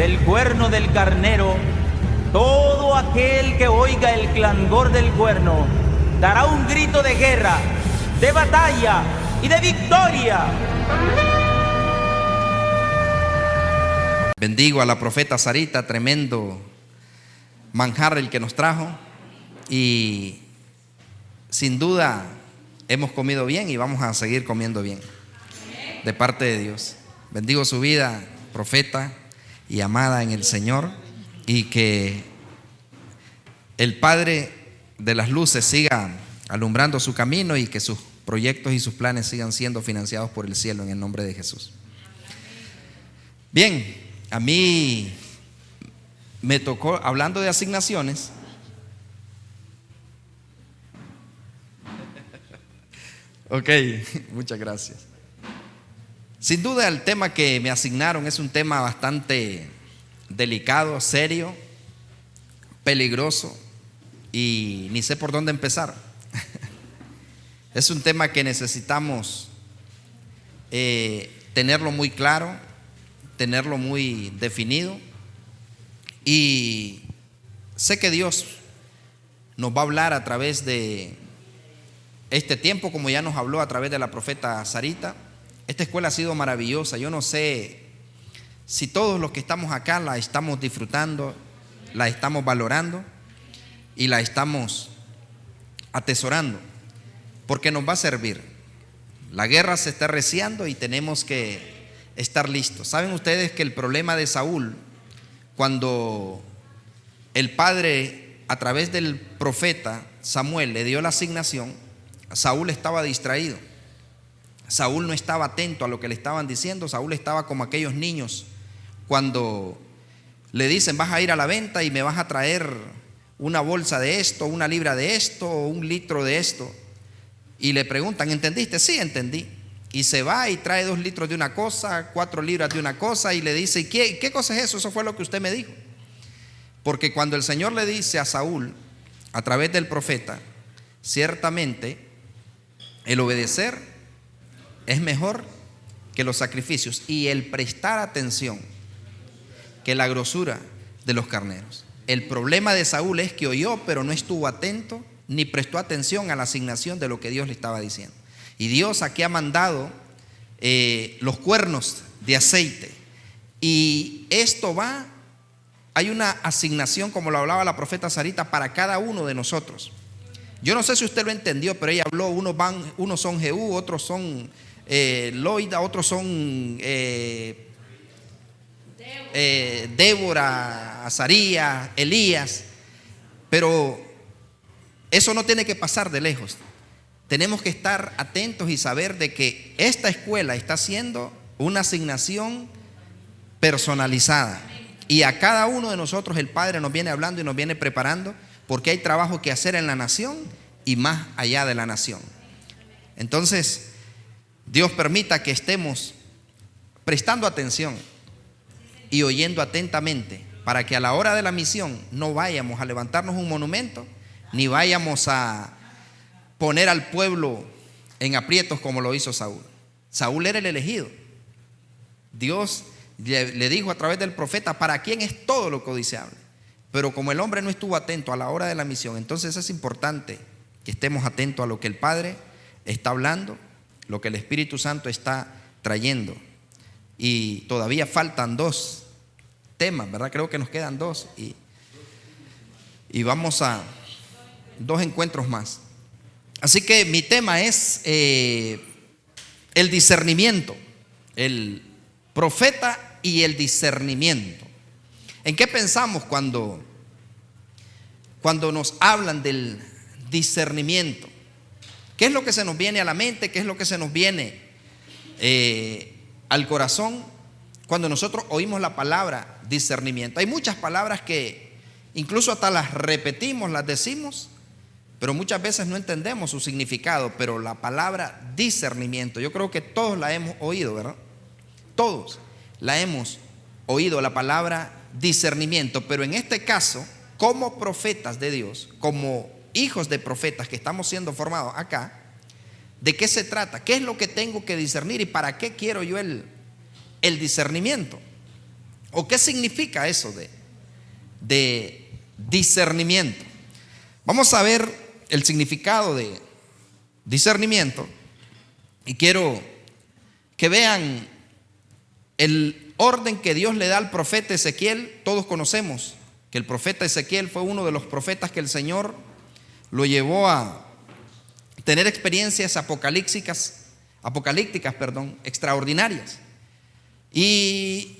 del cuerno del carnero, todo aquel que oiga el clangor del cuerno dará un grito de guerra, de batalla y de victoria. Bendigo a la profeta Sarita, tremendo manjar el que nos trajo, y sin duda hemos comido bien y vamos a seguir comiendo bien de parte de Dios. Bendigo su vida, profeta y amada en el Señor, y que el Padre de las luces siga alumbrando su camino y que sus proyectos y sus planes sigan siendo financiados por el cielo en el nombre de Jesús. Bien, a mí me tocó, hablando de asignaciones, ok, muchas gracias. Sin duda el tema que me asignaron es un tema bastante delicado, serio, peligroso, y ni sé por dónde empezar. Es un tema que necesitamos tenerlo muy claro, tenerlo muy definido, y sé que Dios nos va a hablar a través de este tiempo, como ya nos habló a través de la profeta Sarita. Esta escuela ha sido maravillosa. Yo no sé si todos los que estamos acá la estamos disfrutando, la estamos valorando y la estamos atesorando, porque nos va a servir. La guerra se está arreciando y tenemos que estar listos. ¿Saben ustedes que el problema de Saúl, cuando el padre a través del profeta Samuel le dio la asignación, Saúl estaba distraído? Saúl no estaba atento a lo que le estaban diciendo. Saúl estaba como aquellos niños cuando le dicen: vas a ir a la venta y me vas a traer una bolsa de esto, una libra de esto, o un litro de esto, y le preguntan: ¿entendiste? Sí, entendí. Y se va y trae 2 litros de una cosa, 4 libras de una cosa, y le dice: ¿y qué cosa es eso? Eso fue lo que usted me dijo. Porque cuando el Señor le dice a Saúl a través del profeta, ciertamente el obedecer es mejor que los sacrificios, y el prestar atención que la grosura de los carneros. El problema de Saúl es que oyó, pero no estuvo atento ni prestó atención a la asignación de lo que Dios le estaba diciendo. Y Dios aquí ha mandado los cuernos de aceite, y esto va, hay una asignación, como lo hablaba la profeta Sarita, para cada uno de nosotros. Yo no sé si usted lo entendió, pero ella habló: unos son Jehú, otros son Loida, otros son Débora, Azarías, Elías. Pero eso no tiene que pasar de lejos. Tenemos que estar atentos y saber de que esta escuela está haciendo una asignación personalizada, y a cada uno de nosotros el Padre nos viene hablando y nos viene preparando, porque hay trabajo que hacer en la nación y más allá de la nación. Entonces, Dios permita que estemos prestando atención y oyendo atentamente, para que a la hora de la misión no vayamos a levantarnos un monumento, ni vayamos a poner al pueblo en aprietos como lo hizo Saúl. Saúl era el elegido. Dios le dijo a través del profeta: ¿para quién es todo lo codiciable? Pero como el hombre no estuvo atento a la hora de la misión, entonces es importante que estemos atentos a lo que el Padre está hablando, lo que el Espíritu Santo está trayendo. Y todavía faltan 2 temas, ¿verdad? Creo que nos quedan 2, y vamos a 2 encuentros más. Así que mi tema es el discernimiento, el profeta y el discernimiento. ¿En qué pensamos cuando nos hablan del discernimiento? ¿Qué es lo que se nos viene a la mente? ¿Qué es lo que se nos viene al corazón cuando nosotros oímos la palabra discernimiento? Hay muchas palabras que incluso hasta las repetimos, las decimos, pero muchas veces no entendemos su significado. Pero la palabra discernimiento, yo creo que todos la hemos oído, ¿verdad? Todos la hemos oído, la palabra discernimiento. Pero en este caso, como profetas de Dios, como hijos de profetas que estamos siendo formados acá, ¿de qué se trata? ¿Qué es lo que tengo que discernir y para qué quiero yo el discernimiento? ¿O qué significa eso de discernimiento? Vamos a ver el significado de discernimiento y quiero que vean el orden que Dios le da al profeta Ezequiel. Todos conocemos que el profeta Ezequiel fue uno de los profetas que el Señor lo llevó a tener experiencias apocalípticas, extraordinarias. Y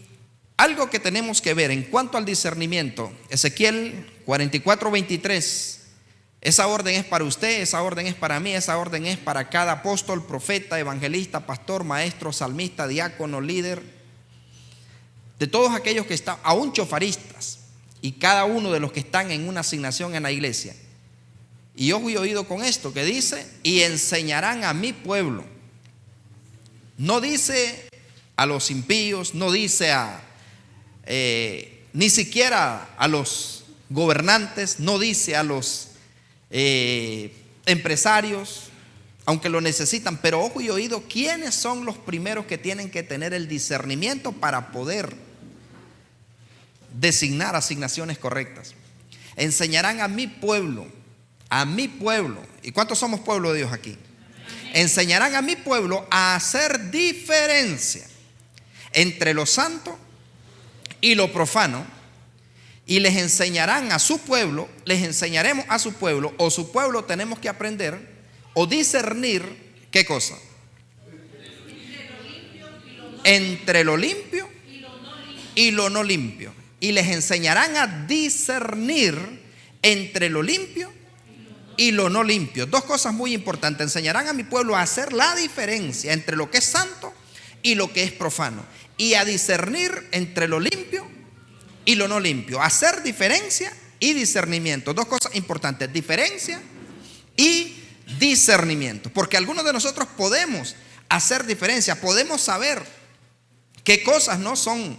algo que tenemos que ver en cuanto al discernimiento, Ezequiel 44:23, esa orden es para usted, esa orden es para mí, esa orden es para cada apóstol, profeta, evangelista, pastor, maestro, salmista, diácono, líder, de todos aquellos que están, aún chofaristas, y cada uno de los que están en una asignación en la iglesia. Y ojo y oído con esto que dice: y enseñarán a mi pueblo. No dice a los impíos, no dice ni siquiera a los gobernantes, no dice a los empresarios, aunque lo necesitan. Pero ojo y oído, ¿quiénes son los primeros que tienen que tener el discernimiento para poder designar asignaciones correctas? Enseñarán a mi pueblo. A mi pueblo. ¿Y cuántos somos pueblo de Dios aquí? Enseñarán a mi pueblo a hacer diferencia entre lo santo y lo profano, y les enseñarán a su pueblo, les enseñaremos a su pueblo, o su pueblo tenemos que aprender o discernir, ¿qué cosa? Entre lo limpio y lo no limpio. Y les enseñarán a discernir entre lo limpio y lo no limpio. Dos cosas muy importantes: enseñarán a mi pueblo a hacer la diferencia entre lo que es santo y lo que es profano, y a discernir entre lo limpio y lo no limpio. Hacer diferencia y discernimiento. Dos cosas importantes: diferencia y discernimiento. Porque algunos de nosotros podemos hacer diferencia, podemos saber qué cosas no son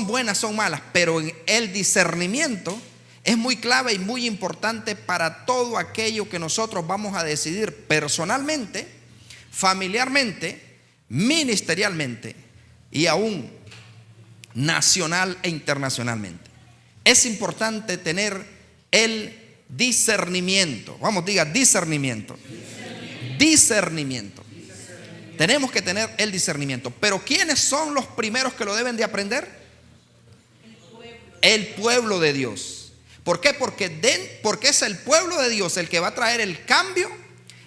buenas, son malas, pero en el discernimiento es muy clave y muy importante para todo aquello que nosotros vamos a decidir personalmente, familiarmente, ministerialmente y aún nacional e internacionalmente. Es importante tener el discernimiento. Vamos, diga discernimiento. Discernimiento. Tenemos que tener el discernimiento. Pero ¿quiénes son los primeros que lo deben de aprender? El pueblo de Dios. ¿Por qué? Porque es el pueblo de Dios el que va a traer el cambio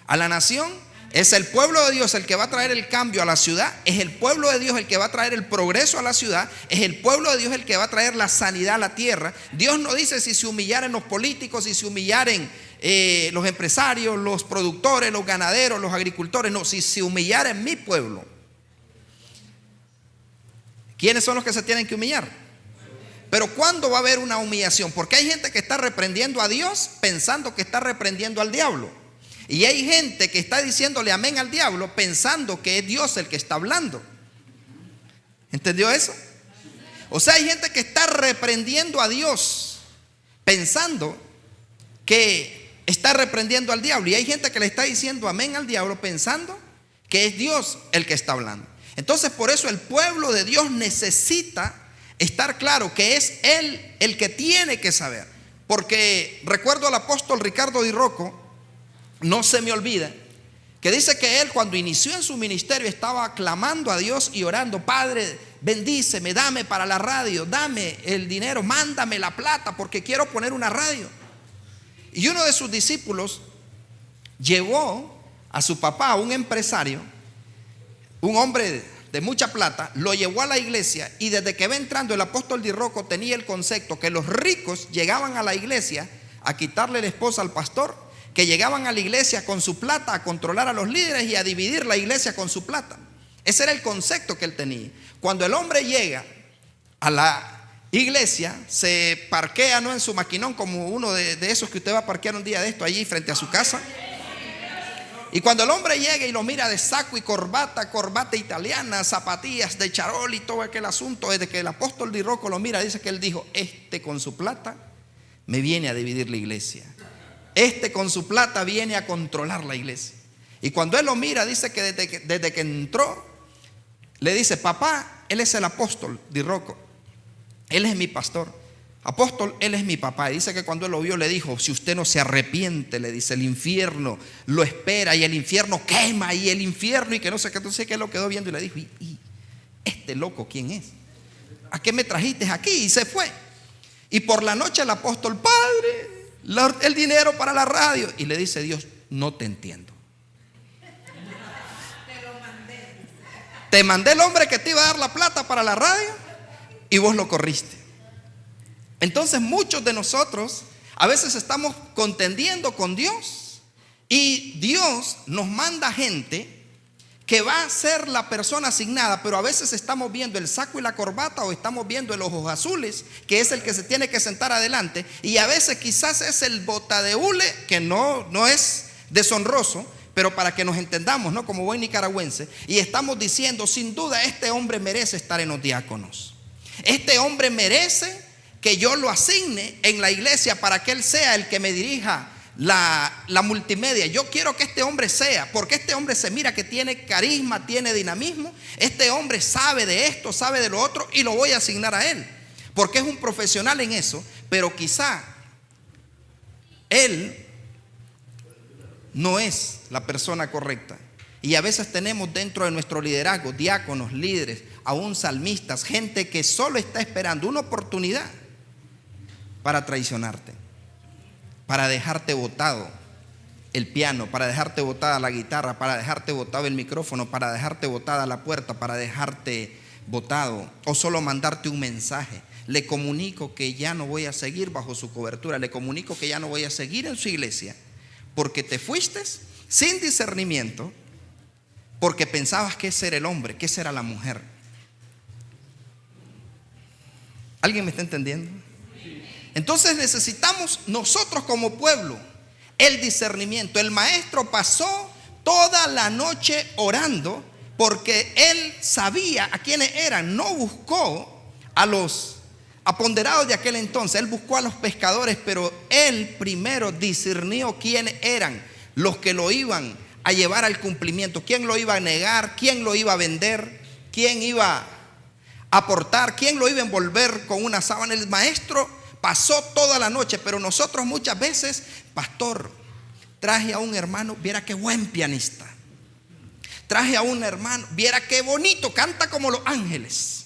a la nación. Es el pueblo de Dios el que va a traer el cambio a la ciudad. Es el pueblo de Dios el que va a traer el progreso a la ciudad. Es el pueblo de Dios el que va a traer la sanidad a la tierra. Dios no dice si se humillaren los políticos, si se humillaren los empresarios, los productores, los ganaderos, los agricultores. No, si se humillaren mi pueblo. ¿Quiénes son los que se tienen que humillar? Pero ¿cuándo va a haber una humillación? Porque hay gente que está reprendiendo a Dios pensando que está reprendiendo al diablo. Y hay gente que está diciéndole amén al diablo pensando que es Dios el que está hablando. ¿Entendió eso? O sea, hay gente que está reprendiendo a Dios pensando que está reprendiendo al diablo. Y hay gente que le está diciendo amén al diablo pensando que es Dios el que está hablando. Entonces, por eso el pueblo de Dios necesita estar claro que es Él el que tiene que saber. Porque recuerdo al apóstol Ricardo Di Rocco, no se me olvida, que dice que él cuando inició en su ministerio estaba clamando a Dios y orando: Padre, bendíceme, dame para la radio, dame el dinero, mándame la plata porque quiero poner una radio. Y uno de sus discípulos llevó a su papá, un empresario, un hombre de mucha plata, lo llevó a la iglesia, y desde que va entrando el apóstol Di Rocco tenía el concepto que los ricos llegaban a la iglesia a quitarle la esposa al pastor, que llegaban a la iglesia con su plata a controlar a los líderes y a dividir la iglesia con su plata. Ese era el concepto que él tenía. Cuando el hombre llega a la iglesia, se parquea no en su maquinón como uno de esos que usted va a parquear un día de esto allí frente a su casa. Y cuando el hombre llega y lo mira de saco y corbata, corbata italiana, zapatillas de charol y todo aquel asunto, desde que el apóstol Di Rocco lo mira, dice que él dijo: este con su plata me viene a dividir la iglesia. Este con su plata viene a controlar la iglesia. Y cuando él lo mira, dice que desde que entró, le dice: papá, él es el apóstol Di Rocco. Él es mi pastor. Apóstol, él es mi papá. Dice que cuando él lo vio le dijo: si usted no se arrepiente, le dice, el infierno lo espera y el infierno quema y el infierno y que no sé qué. Entonces que él lo quedó viendo y le dijo: ¿Y este loco quién es? ¿A qué me trajiste aquí? Y se fue. Y por la noche el apóstol: Padre, el dinero para la radio. Y le dice Dios: no te entiendo. Te mandé el hombre que te iba a dar la plata para la radio y vos lo corriste. Entonces muchos de nosotros a veces estamos contendiendo con Dios y Dios nos manda gente que va a ser la persona asignada, pero a veces estamos viendo el saco y la corbata o estamos viendo el ojos azules, que es el que se tiene que sentar adelante, y a veces quizás es el bota de hule, que no es deshonroso, pero para que nos entendamos, ¿no? Como buen nicaragüense, y estamos diciendo: sin duda este hombre merece estar en los diáconos, este hombre merece que yo lo asigne en la iglesia para que él sea el que me dirija la multimedia. Yo quiero que este hombre sea, porque este hombre se mira que tiene carisma, tiene dinamismo, este hombre sabe de esto, sabe de lo otro, y lo voy a asignar a él, porque es un profesional en eso. Pero quizá él no es la persona correcta. Y a veces tenemos dentro de nuestro liderazgo diáconos, líderes, aún salmistas, gente que solo está esperando una oportunidad para traicionarte, para dejarte botado el piano, para dejarte botada la guitarra, para dejarte botado el micrófono, para dejarte botada la puerta, para dejarte botado, o solo mandarte un mensaje: le comunico que ya no voy a seguir bajo su cobertura, le comunico que ya no voy a seguir en su iglesia, porque te fuiste sin discernimiento, porque pensabas que ese era el hombre, que esa era la mujer. ¿Alguien me está entendiendo? Entonces necesitamos nosotros como pueblo el discernimiento. El maestro pasó toda la noche orando porque él sabía a quiénes eran. No buscó a los apoderados de aquel entonces, él buscó a los pescadores, pero él primero discernió quiénes eran los que lo iban a llevar al cumplimiento, quién lo iba a negar, quién lo iba a vender, quién iba a aportar, quién lo iba a envolver con una sábana. El maestro pasó toda la noche, pero nosotros muchas veces: pastor, traje a un hermano, viera qué buen pianista. Traje a un hermano, viera qué bonito, canta como los ángeles.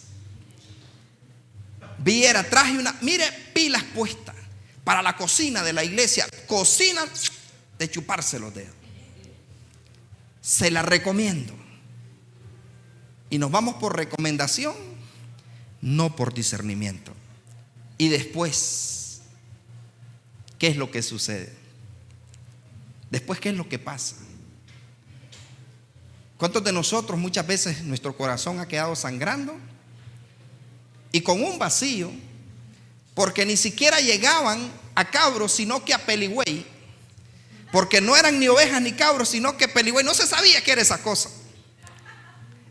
Viera, traje mire, pilas puestas para la cocina de la iglesia, cocina de chuparse los dedos. Se la recomiendo. Y nos vamos por recomendación, no por discernimiento. Y después, ¿qué es lo que sucede? Después, ¿qué es lo que pasa? ¿Cuántos de nosotros muchas veces nuestro corazón ha quedado sangrando y con un vacío, porque ni siquiera llegaban a cabros, sino que a peligüey? Porque no eran ni ovejas ni cabros, sino que peligüey. No se sabía qué era esa cosa,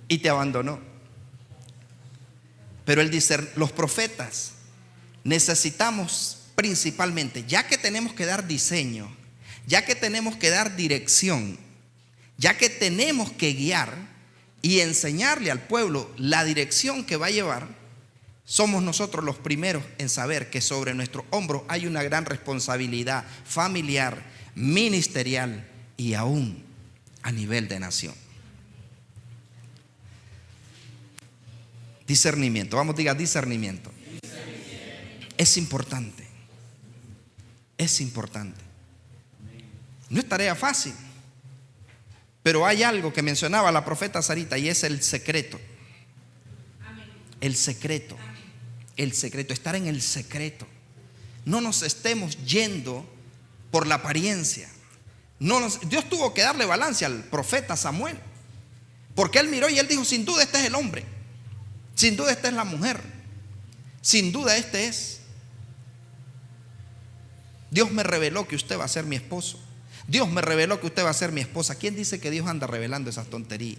y te abandonó. Pero los profetas necesitamos principalmente, ya que tenemos que dar diseño, ya que tenemos que dar dirección, ya que tenemos que guiar y enseñarle al pueblo la dirección que va a llevar, somos nosotros los primeros en saber que sobre nuestro hombro hay una gran responsabilidad familiar, ministerial y aún a nivel de nación. Discernimiento, vamos, diga discernimiento. Es importante, es importante. No es tarea fácil, pero hay algo que mencionaba la profeta Sarita, y es el secreto. El secreto, el secreto, estar en el secreto. No nos estemos yendo por la apariencia. Dios tuvo que darle balance al profeta Samuel, porque él miró y él dijo: sin duda este es el hombre, sin duda esta es la mujer, sin duda este es. Dios me reveló que usted va a ser mi esposo. Dios me reveló que usted va a ser mi esposa. ¿Quién dice que Dios anda revelando esas tonterías?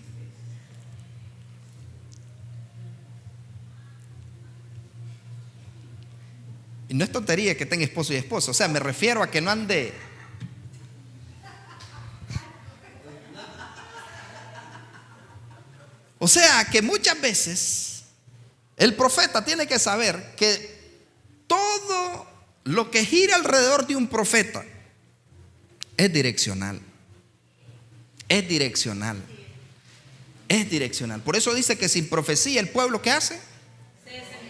Y no es tontería que tenga esposo y esposa. O sea, me refiero a que no ande. O sea, que muchas veces El profeta tiene que saber que todo lo que gira alrededor de un profeta es direccional. Es direccional. Es direccional. Por eso dice que sin profecía el pueblo, ¿qué hace?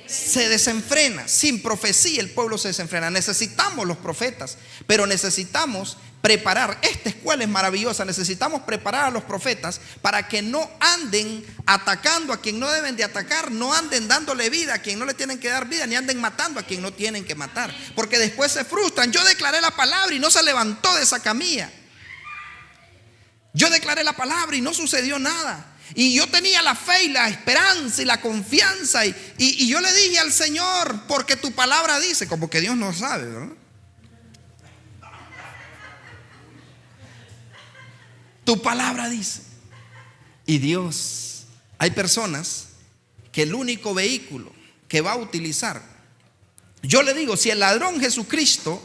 Se desenfrena. Sin profecía el pueblo se desenfrena. Necesitamos los profetas, pero necesitamos preparar. Esta escuela es maravillosa. Necesitamos preparar a los profetas para que no anden atacando a quien no deben de atacar, no anden dándole vida a quien no le tienen que dar vida, ni anden matando a quien no tienen que matar, porque después se frustran. Yo declaré la palabra y no se levantó de esa camilla. Yo declaré la palabra y no sucedió nada. Y yo tenía la fe y la esperanza y la confianza y yo le dije al Señor, porque tu palabra dice, como que Dios no sabe, ¿verdad? Tu palabra dice. Y Dios, hay personas que el único vehículo que va a utilizar, yo le digo, si el ladrón Jesucristo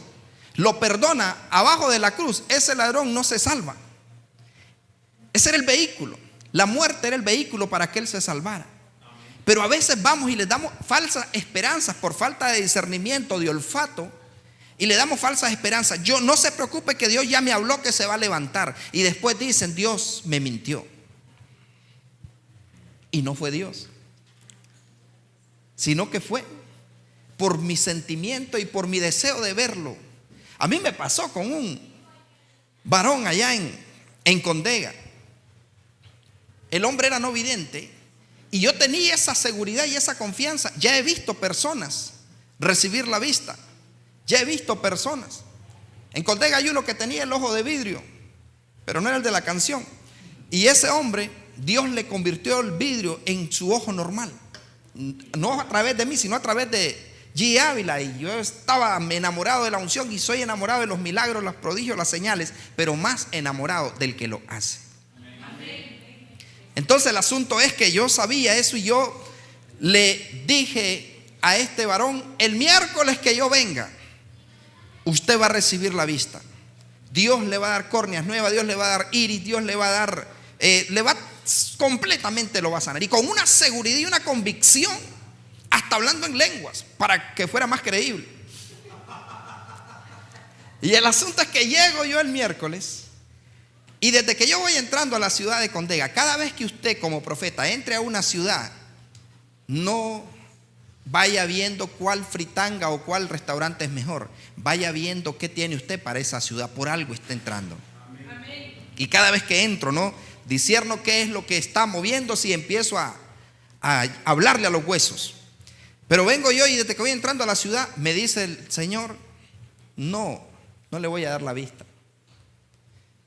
lo perdona abajo de la cruz, ese ladrón no se salva. Ese era el vehículo. La muerte era el vehículo para que él se salvara. Pero a veces vamos y les damos falsas esperanzas por falta de discernimiento, de olfato, y le damos falsas esperanzas. Yo, no se preocupe que Dios ya me habló que se va a levantar. Y después dicen, Dios me mintió. Y no fue Dios, sino que fue por mi sentimiento y por mi deseo de verlo. A mí me pasó con un varón allá en Condega. El hombre era no vidente y yo tenía esa seguridad y esa confianza. Ya he visto personas recibir la vista. Ya he visto personas. En Condega hay uno que tenía el ojo de vidrio, pero no era el de la canción. Y ese hombre, Dios le convirtió el vidrio en su ojo normal. No a través de mí, sino a través de G. Ávila. Y yo estaba enamorado de la unción y soy enamorado de los milagros, los prodigios, las señales, pero más enamorado del que lo hace. Entonces el asunto es que yo sabía eso y yo le dije a este varón, el miércoles que yo venga, usted va a recibir la vista. Dios le va a dar córneas nuevas, Dios le va a dar iris, Dios le va a dar, completamente lo va a sanar. Y con una seguridad y una convicción, hasta hablando en lenguas, para que fuera más creíble. Y el asunto es que llego yo el miércoles. Y desde que yo voy entrando a la ciudad de Condega, cada vez que usted como profeta entre a una ciudad, no vaya viendo cuál fritanga o cuál restaurante es mejor. Vaya viendo qué tiene usted para esa ciudad. Por algo está entrando. Amén. Y cada vez que entro, ¿no? Discierno qué es lo que está moviéndose y empiezo a hablarle a los huesos. Pero vengo yo y desde que voy entrando a la ciudad, me dice el Señor, no le voy a dar la vista.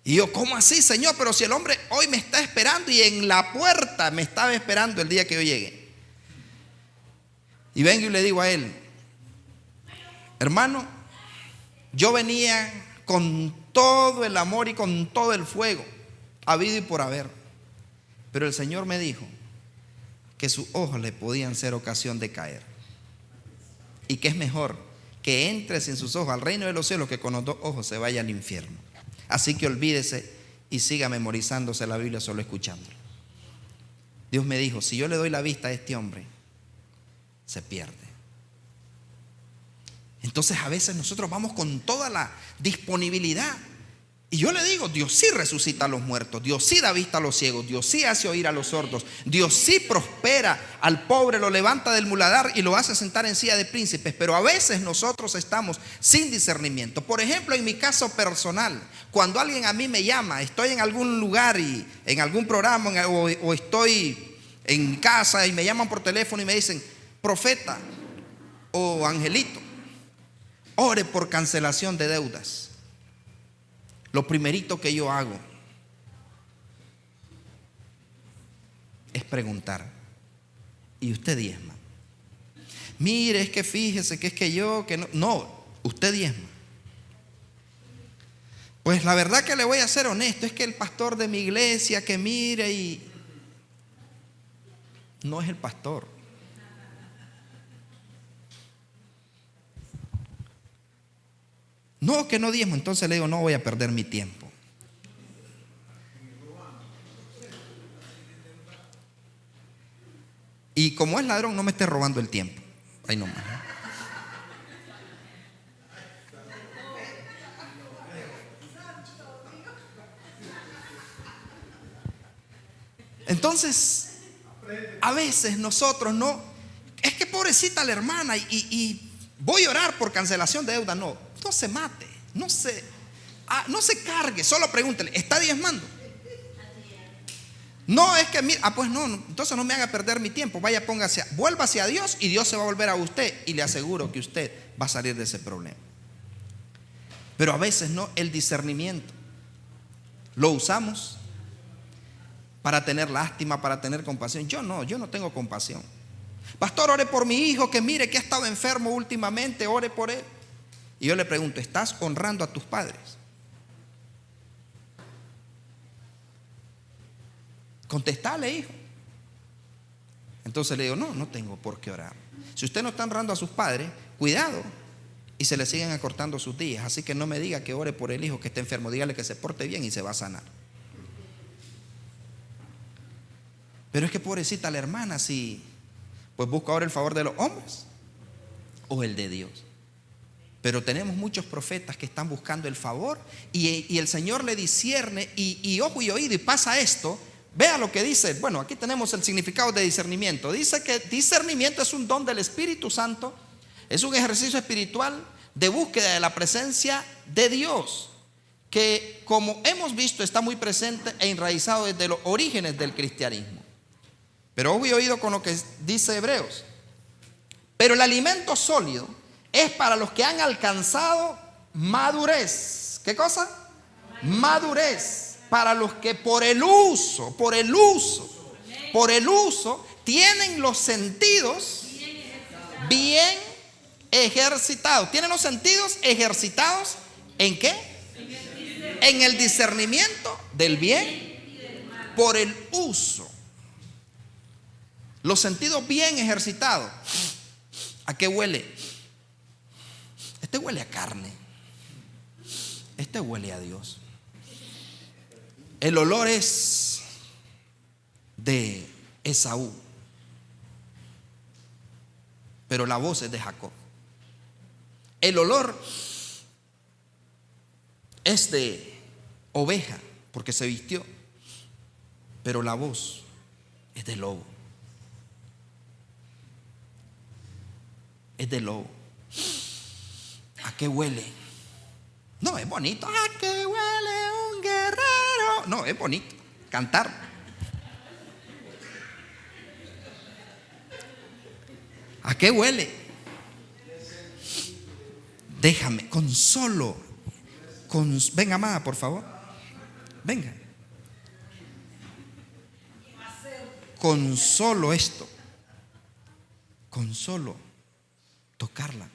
Y yo, ¿cómo así, Señor? Pero si el hombre hoy me está esperando y en la puerta me estaba esperando el día que yo llegue. Y vengo y le digo a él, hermano, yo venía con todo el amor y con todo el fuego, habido y por haber. Pero el Señor me dijo que sus ojos le podían ser ocasión de caer. Y que es mejor que entre sin sus ojos al reino de los cielos que con los dos ojos se vaya al infierno. Así que olvídese y siga memorizándose la Biblia solo escuchándolo. Dios me dijo, si yo le doy la vista a este hombre, se pierde. Entonces a veces nosotros vamos con toda la disponibilidad. Y yo le digo, Dios sí resucita a los muertos, Dios sí da vista a los ciegos, Dios sí hace oír a los sordos, Dios sí prospera al pobre, lo levanta del muladar y lo hace sentar en silla de príncipes. Pero a veces nosotros estamos sin discernimiento. Por ejemplo, en mi caso personal, cuando alguien a mí me llama, estoy en algún lugar y en algún programa o estoy en casa y me llaman por teléfono y me dicen, profeta o angelito, ore por cancelación de deudas. Lo primerito que yo hago es preguntar, ¿y usted diezma? Mire, es que fíjese que es que yo, que no, usted diezma. Pues la verdad que le voy a ser honesto, es que el pastor de mi iglesia que mire y no es el pastor. No, que no diezmo. Entonces le digo, no voy a perder mi tiempo. Y como es ladrón, no me esté robando el tiempo. Ahí nomás. Entonces, a veces nosotros no, es que pobrecita la hermana y voy a orar por cancelación de deuda. No se mate, no se cargue, solo pregúntele, ¿está diezmando? No es que, mira, pues no, entonces no me haga perder mi tiempo. Vaya, vuélvase a Dios y Dios se va a volver a usted. Y le aseguro que usted va a salir de ese problema. Pero a veces no, el discernimiento lo usamos para tener lástima, para tener compasión. Yo no tengo compasión. Pastor, ore por mi hijo, que mire que ha estado enfermo últimamente, ore por él. Y yo le pregunto, ¿estás honrando a tus padres? Contestale, hijo. Entonces le digo, no tengo por qué orar. Si usted no está honrando a sus padres, cuidado, y se le siguen acortando sus días. Así que no me diga que ore por el hijo que está enfermo. Dígale que se porte bien y se va a sanar. Pero es que pobrecita la hermana, si pues busca ahora el favor de los hombres o el de Dios. Pero tenemos muchos profetas que están buscando el favor y el Señor le discierne y ojo y oído, y pasa esto. Vea lo que dice. Bueno, aquí tenemos el significado de discernimiento. Dice que discernimiento es un don del Espíritu Santo, es un ejercicio espiritual de búsqueda de la presencia de Dios, que como hemos visto está muy presente e enraizado desde los orígenes del cristianismo. Pero ojo y oído con lo que dice Hebreos. Pero el alimento sólido es para los que han alcanzado madurez. ¿Qué cosa? Madurez. Para los que por el uso tienen los sentidos bien ejercitados. ¿Tienen los sentidos ejercitados en qué? En el discernimiento del bien por el uso. Los sentidos bien ejercitados. ¿A qué huele? Este huele a carne. Este huele a Dios. El olor es de Esaú, pero la voz es de Jacob. El olor es de oveja, porque se vistió, pero la voz es de lobo. Es de lobo. ¿A qué huele? No, es bonito. ¿A qué huele un guerrero? No, es bonito cantar. ¿A qué huele? Déjame, venga, amada, por favor. Venga. Con solo esto, con solo tocarla,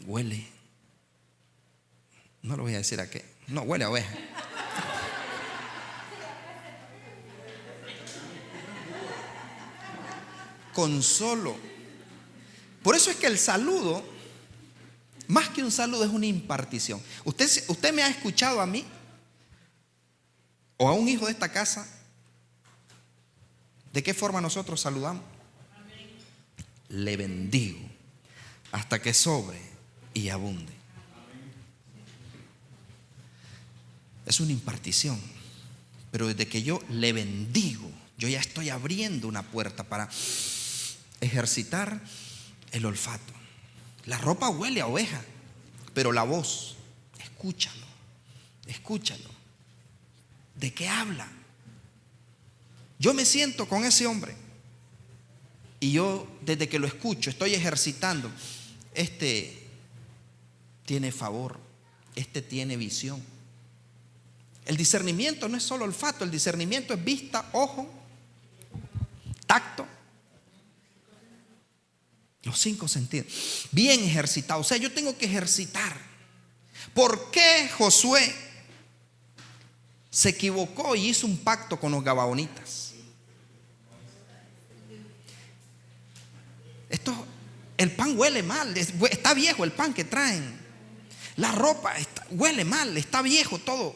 huele. No lo voy a decir a qué. No, huele a oveja. Con solo. Por eso es que el saludo, más que un saludo, es una impartición. Usted me ha escuchado a mí o a un hijo de esta casa. ¿De qué forma nosotros saludamos? Le bendigo hasta que sobre y abunde. Es una impartición. Pero desde que yo le bendigo, yo ya estoy abriendo una puerta para ejercitar el olfato. La ropa huele a oveja, pero la voz, escúchalo. ¿De qué habla? Yo me siento con ese hombre y yo desde que lo escucho estoy ejercitando. Este tiene favor, este tiene visión. El discernimiento no es solo olfato, el discernimiento es vista, ojo, tacto, los 5 sentidos, bien ejercitado. O sea, yo tengo que ejercitar. ¿Por qué Josué se equivocó y hizo un pacto con los gabaonitas? El pan huele mal, está viejo el pan que traen. La ropa huele mal, está viejo todo.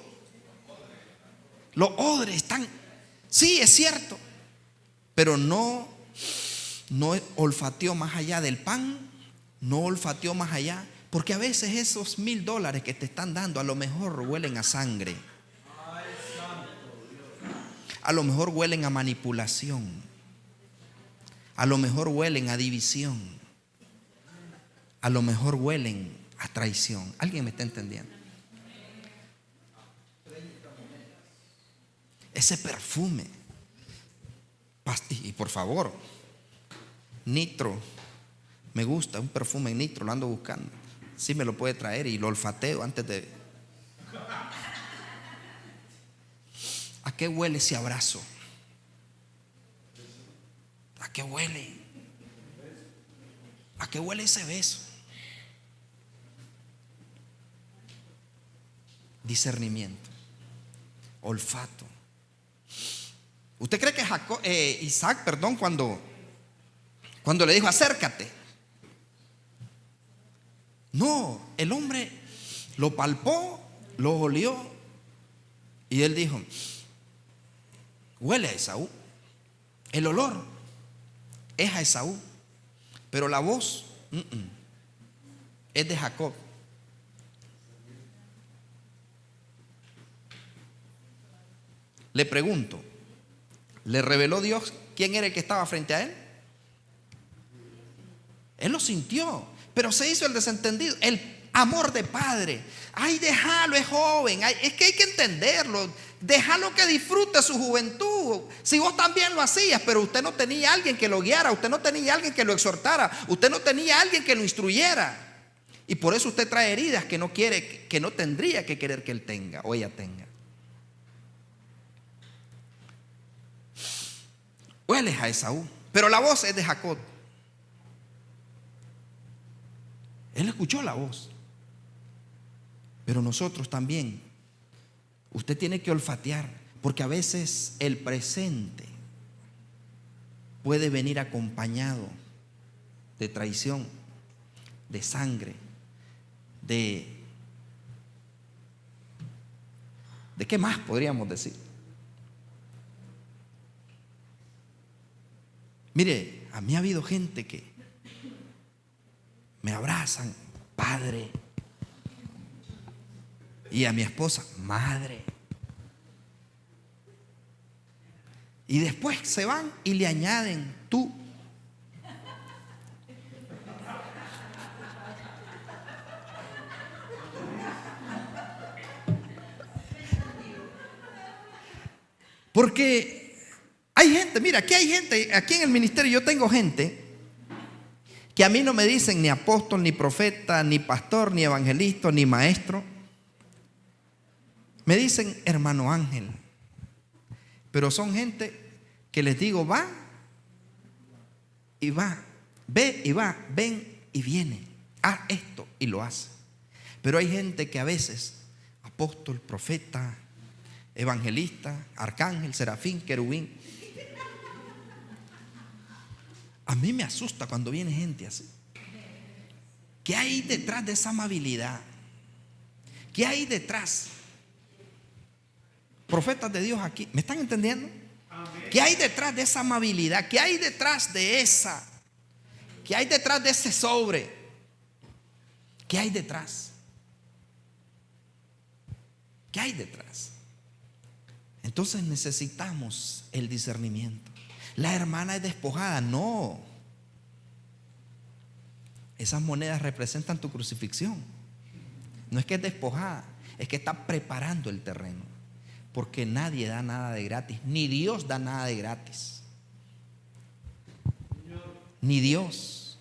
Los odres están Sí, es cierto, pero no olfateó más allá del pan, no olfateó más allá, porque a veces esos $1,000 que te están dando a lo mejor huelen a sangre, a lo mejor huelen a manipulación, a lo mejor huelen a división, a lo mejor huelen a traición. ¿Alguien me está entendiendo? Ese perfume, y por favor, nitro, me gusta un perfume nitro, lo ando buscando. Sí me lo puede traer y lo olfateo antes de. ¿A qué huele ese abrazo? ¿A qué huele? ¿A qué huele ese beso? Discernimiento, olfato. ¿Usted cree que Isaac, cuando le dijo acércate? No, el hombre lo palpó, lo olió y él dijo, huele a Esaú. El olor es a Esaú, pero la voz es de Jacob. Le pregunto, ¿le reveló Dios quién era el que estaba frente a él? Él lo sintió, pero se hizo el desentendido. El amor de padre. Ay, déjalo, es joven. Ay, es que hay que entenderlo. Déjalo que disfrute su juventud. Si vos también lo hacías, pero usted no tenía alguien que lo guiara, usted no tenía alguien que lo exhortara, usted no tenía alguien que lo instruyera. Y por eso usted trae heridas que no quiere, que no tendría que querer que él tenga o ella tenga. Hueles a Esaú, pero la voz es de Jacob. Él escuchó la voz. Pero nosotros también. Usted tiene que olfatear, porque a veces el presente puede venir acompañado de traición, de sangre, ¿de qué más podríamos decir? Mire, a mí ha habido gente que me abrazan, padre, y a mi esposa, madre, y después se van y le añaden tú. Porque hay gente, mira, aquí hay gente, aquí en el ministerio yo tengo gente que a mí no me dicen ni apóstol, ni profeta, ni pastor, ni evangelista, ni maestro. Me dicen hermano Ángel. Pero son gente que les digo va y va, ve y va, ven y viene, haz esto y lo hace. Pero hay gente que a veces, apóstol, profeta, evangelista, arcángel, serafín, querubín. A mí me asusta cuando viene gente así. ¿Qué hay detrás de esa amabilidad? ¿Qué hay detrás? Profetas de Dios aquí, ¿me están entendiendo? ¿Qué hay detrás de esa amabilidad? ¿Qué hay detrás de esa? ¿Qué hay detrás de ese sobre? ¿Qué hay detrás? ¿Qué hay detrás? Entonces necesitamos el discernimiento. La hermana es despojada, no. Esas monedas representan tu crucifixión. No es que es despojada, es que está preparando el terreno. Porque nadie da nada de gratis, ni Dios da nada de gratis. Ni Dios.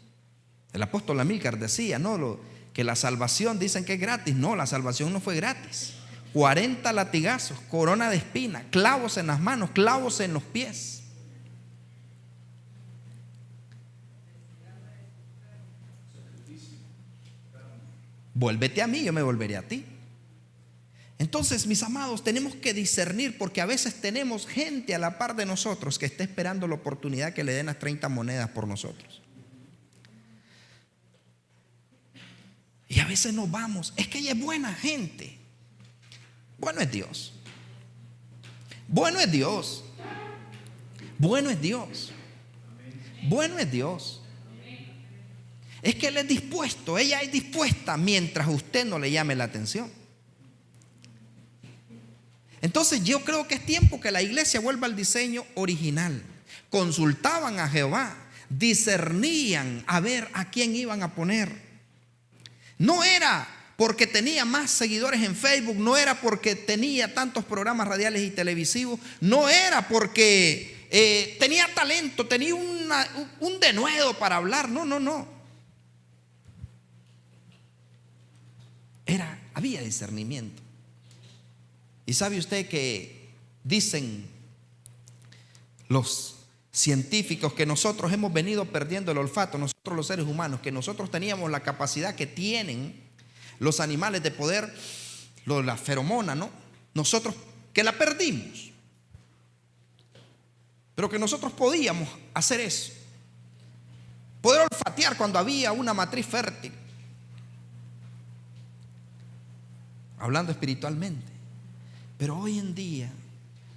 El apóstol Amílcar decía, no, que la salvación dicen que es gratis. No, la salvación no fue gratis. 40 latigazos, corona de espina, clavos en las manos, clavos en los pies. Vuélvete a mí, yo me volveré a ti. Entonces, mis amados, tenemos que discernir, porque a veces tenemos gente a la par de nosotros que está esperando la oportunidad que le den las 30 monedas por nosotros. Y a veces nos vamos, es que ella es buena gente. Bueno es Dios. Bueno es Dios. Bueno es Dios. Bueno es Dios. Es que Él es dispuesto, ella es dispuesta mientras usted no le llame la atención. Entonces yo creo que es tiempo que la iglesia vuelva al diseño original. Consultaban a Jehová, discernían a ver a quién iban a poner. No era porque tenía más seguidores en Facebook, no era porque tenía tantos programas radiales y televisivos, no era porque tenía talento, tenía un denuedo para hablar, no. Había discernimiento. Y sabe usted que dicen los científicos que nosotros hemos venido perdiendo el olfato, nosotros los seres humanos, que nosotros teníamos la capacidad que tienen los animales de poder, la feromona, ¿no? Nosotros que la perdimos, pero que nosotros podíamos hacer eso, poder olfatear cuando había una matriz fértil, hablando espiritualmente. Pero hoy en día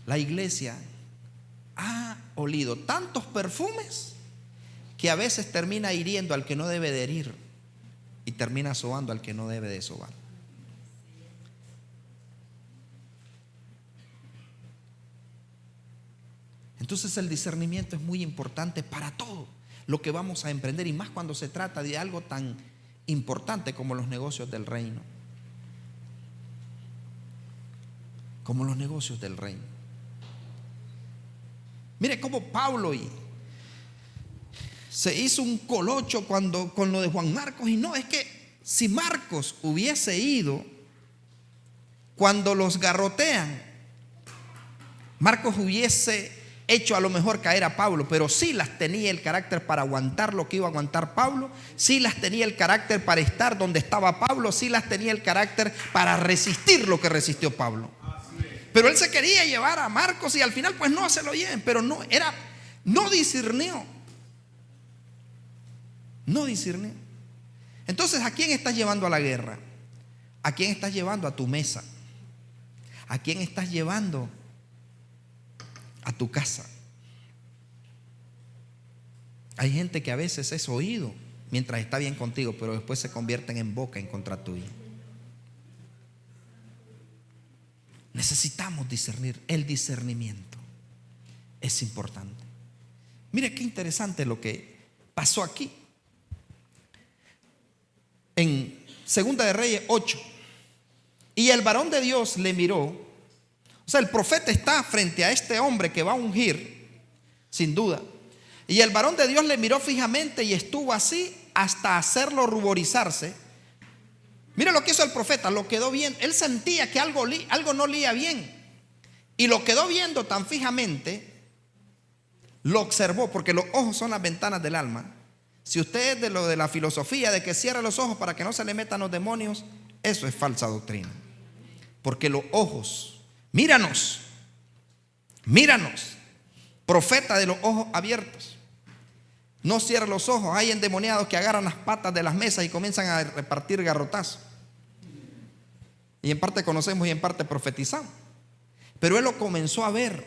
la iglesia ha olido tantos perfumes que a veces termina hiriendo al que no debe de herir y termina sobando al que no debe de sobar. Entonces el discernimiento es muy importante para todo lo que vamos a emprender, y más cuando se trata de algo tan importante como los negocios del reino. Como los negocios del reino. Mire cómo Pablo se hizo un colocho con lo de Juan Marcos. Y no, es que si Marcos hubiese ido cuando los garrotean, Marcos hubiese hecho a lo mejor caer a Pablo, pero Silas tenía el carácter para aguantar lo que iba a aguantar Pablo. Silas tenía el carácter para estar donde estaba Pablo. Silas tenía el carácter para resistir lo que resistió Pablo. Pero él se quería llevar a Marcos y al final pues no se lo lleven, pero no discernió. No discernió. Entonces, ¿a quién estás llevando a la guerra? ¿A quién estás llevando a tu mesa? ¿A quién estás llevando a tu casa? Hay gente que a veces es oído mientras está bien contigo, pero después se convierten en boca en contra tuya. Necesitamos discernir. El discernimiento es importante. Mire qué interesante lo que pasó aquí. En Segunda de Reyes 8. Y el varón de Dios le miró. O sea, el profeta está frente a este hombre que va a ungir, sin duda. Y el varón de Dios le miró fijamente y estuvo así hasta hacerlo ruborizarse. Mira lo que hizo el profeta, lo quedó viendo. Él sentía que algo no lía bien. Y lo quedó viendo tan fijamente, lo observó, porque los ojos son las ventanas del alma. Si usted es de lo de la filosofía de que cierra los ojos para que no se le metan los demonios, eso es falsa doctrina. Porque los ojos, míranos, profeta de los ojos abiertos. No cierre los ojos. Hay endemoniados que agarran las patas de las mesas y comienzan a repartir garrotazos. Y en parte conocemos y en parte profetizamos. Pero él lo comenzó a ver,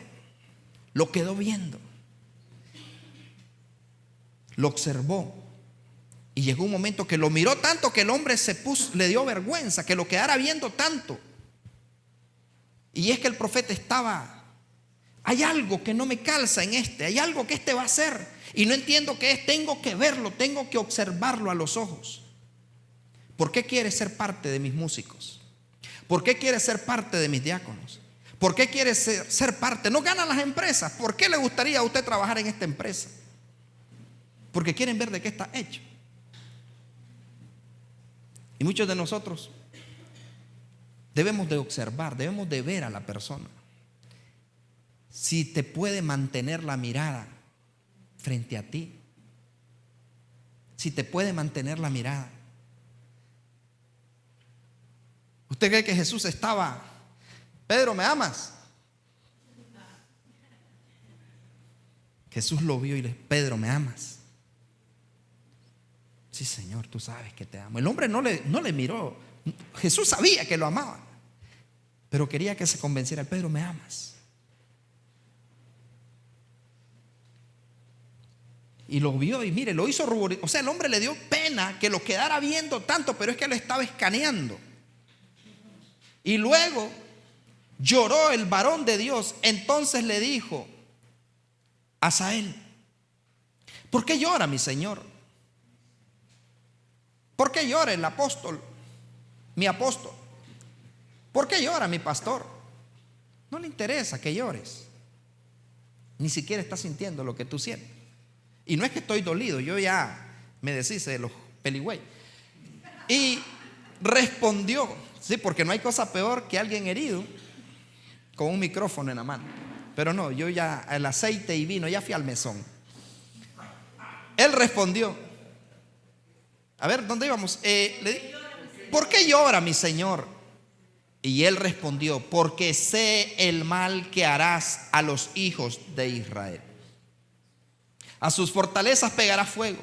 lo quedó viendo, lo observó. Y llegó un momento que lo miró tanto que el hombre le dio vergüenza que lo quedara viendo tanto. Y es que el profeta hay algo que no me calza en hay algo que va a hacer y no entiendo qué es. Tengo que verlo, tengo que observarlo a los ojos. ¿Por qué quiere ser parte de mis músicos? ¿Por qué quiere ser parte de mis diáconos? ¿Por qué quiere ser parte? No ganan las empresas. ¿Por qué le gustaría a usted trabajar en esta empresa? Porque quieren ver de qué está hecho. Y muchos de nosotros debemos de observar, debemos de ver a la persona. Si te puede mantener la mirada frente a ti. Si te puede mantener la mirada. ¿Usted cree que Jesús estaba: Pedro, ¿me amas? Jesús lo vio y le dijo: Pedro, ¿me amas? Sí, Señor, tú sabes que te amo. El hombre no le miró. Jesús sabía que lo amaba, pero quería que se convenciera: Pedro, ¿me amas? Y lo vio y mire, lo hizo ruborizar. O sea, el hombre le dio pena que lo quedara viendo tanto, pero es que lo estaba escaneando. Y luego lloró el varón de Dios. Entonces le dijo a Asael: ¿por qué llora mi señor? ¿Por qué llora el apóstol, mi apóstol? ¿Por qué llora mi pastor? No le interesa que llores. Ni siquiera está sintiendo lo que tú sientes. Y no es que estoy dolido, yo ya me deshice de los peligüey. Y respondió, sí, porque no hay cosa peor que alguien herido con un micrófono en la mano. Pero no, yo ya el aceite y vino, ya fui al mesón. Él respondió, a ver, ¿dónde íbamos? ¿Por qué llora mi señor? Y él respondió: porque sé el mal que harás a los hijos de Israel. A sus fortalezas pegarás fuego,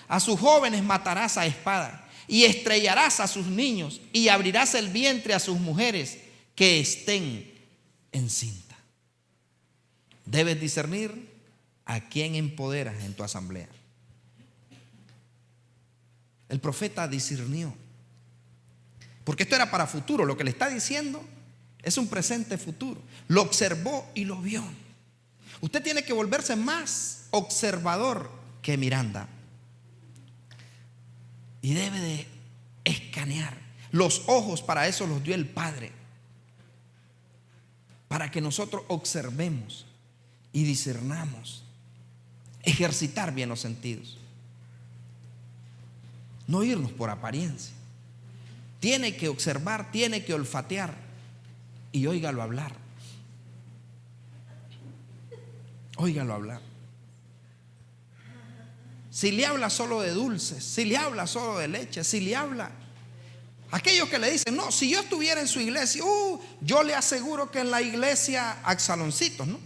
a sus jóvenes matarás a espada, y estrellarás a sus niños, y abrirás el vientre a sus mujeres que estén encinta. Debes discernir a quién empoderas en tu asamblea. El profeta discernió, porque esto era para futuro. Lo que le está diciendo es un presente futuro. Lo observó y lo vio. Usted tiene que volverse más observador que Miranda. Y debe de escanear. Los ojos para eso los dio el Padre, para que nosotros observemos y discernamos. Ejercitar bien los sentidos. No irnos por apariencia. Tiene que observar, tiene que olfatear y óigalo hablar. Óigalo hablar. Si le habla solo de dulces, si le habla solo de leche, si le habla, aquellos que le dicen: no, si yo estuviera en su iglesia, yo le aseguro que en la iglesia Axaloncitos, ¿no?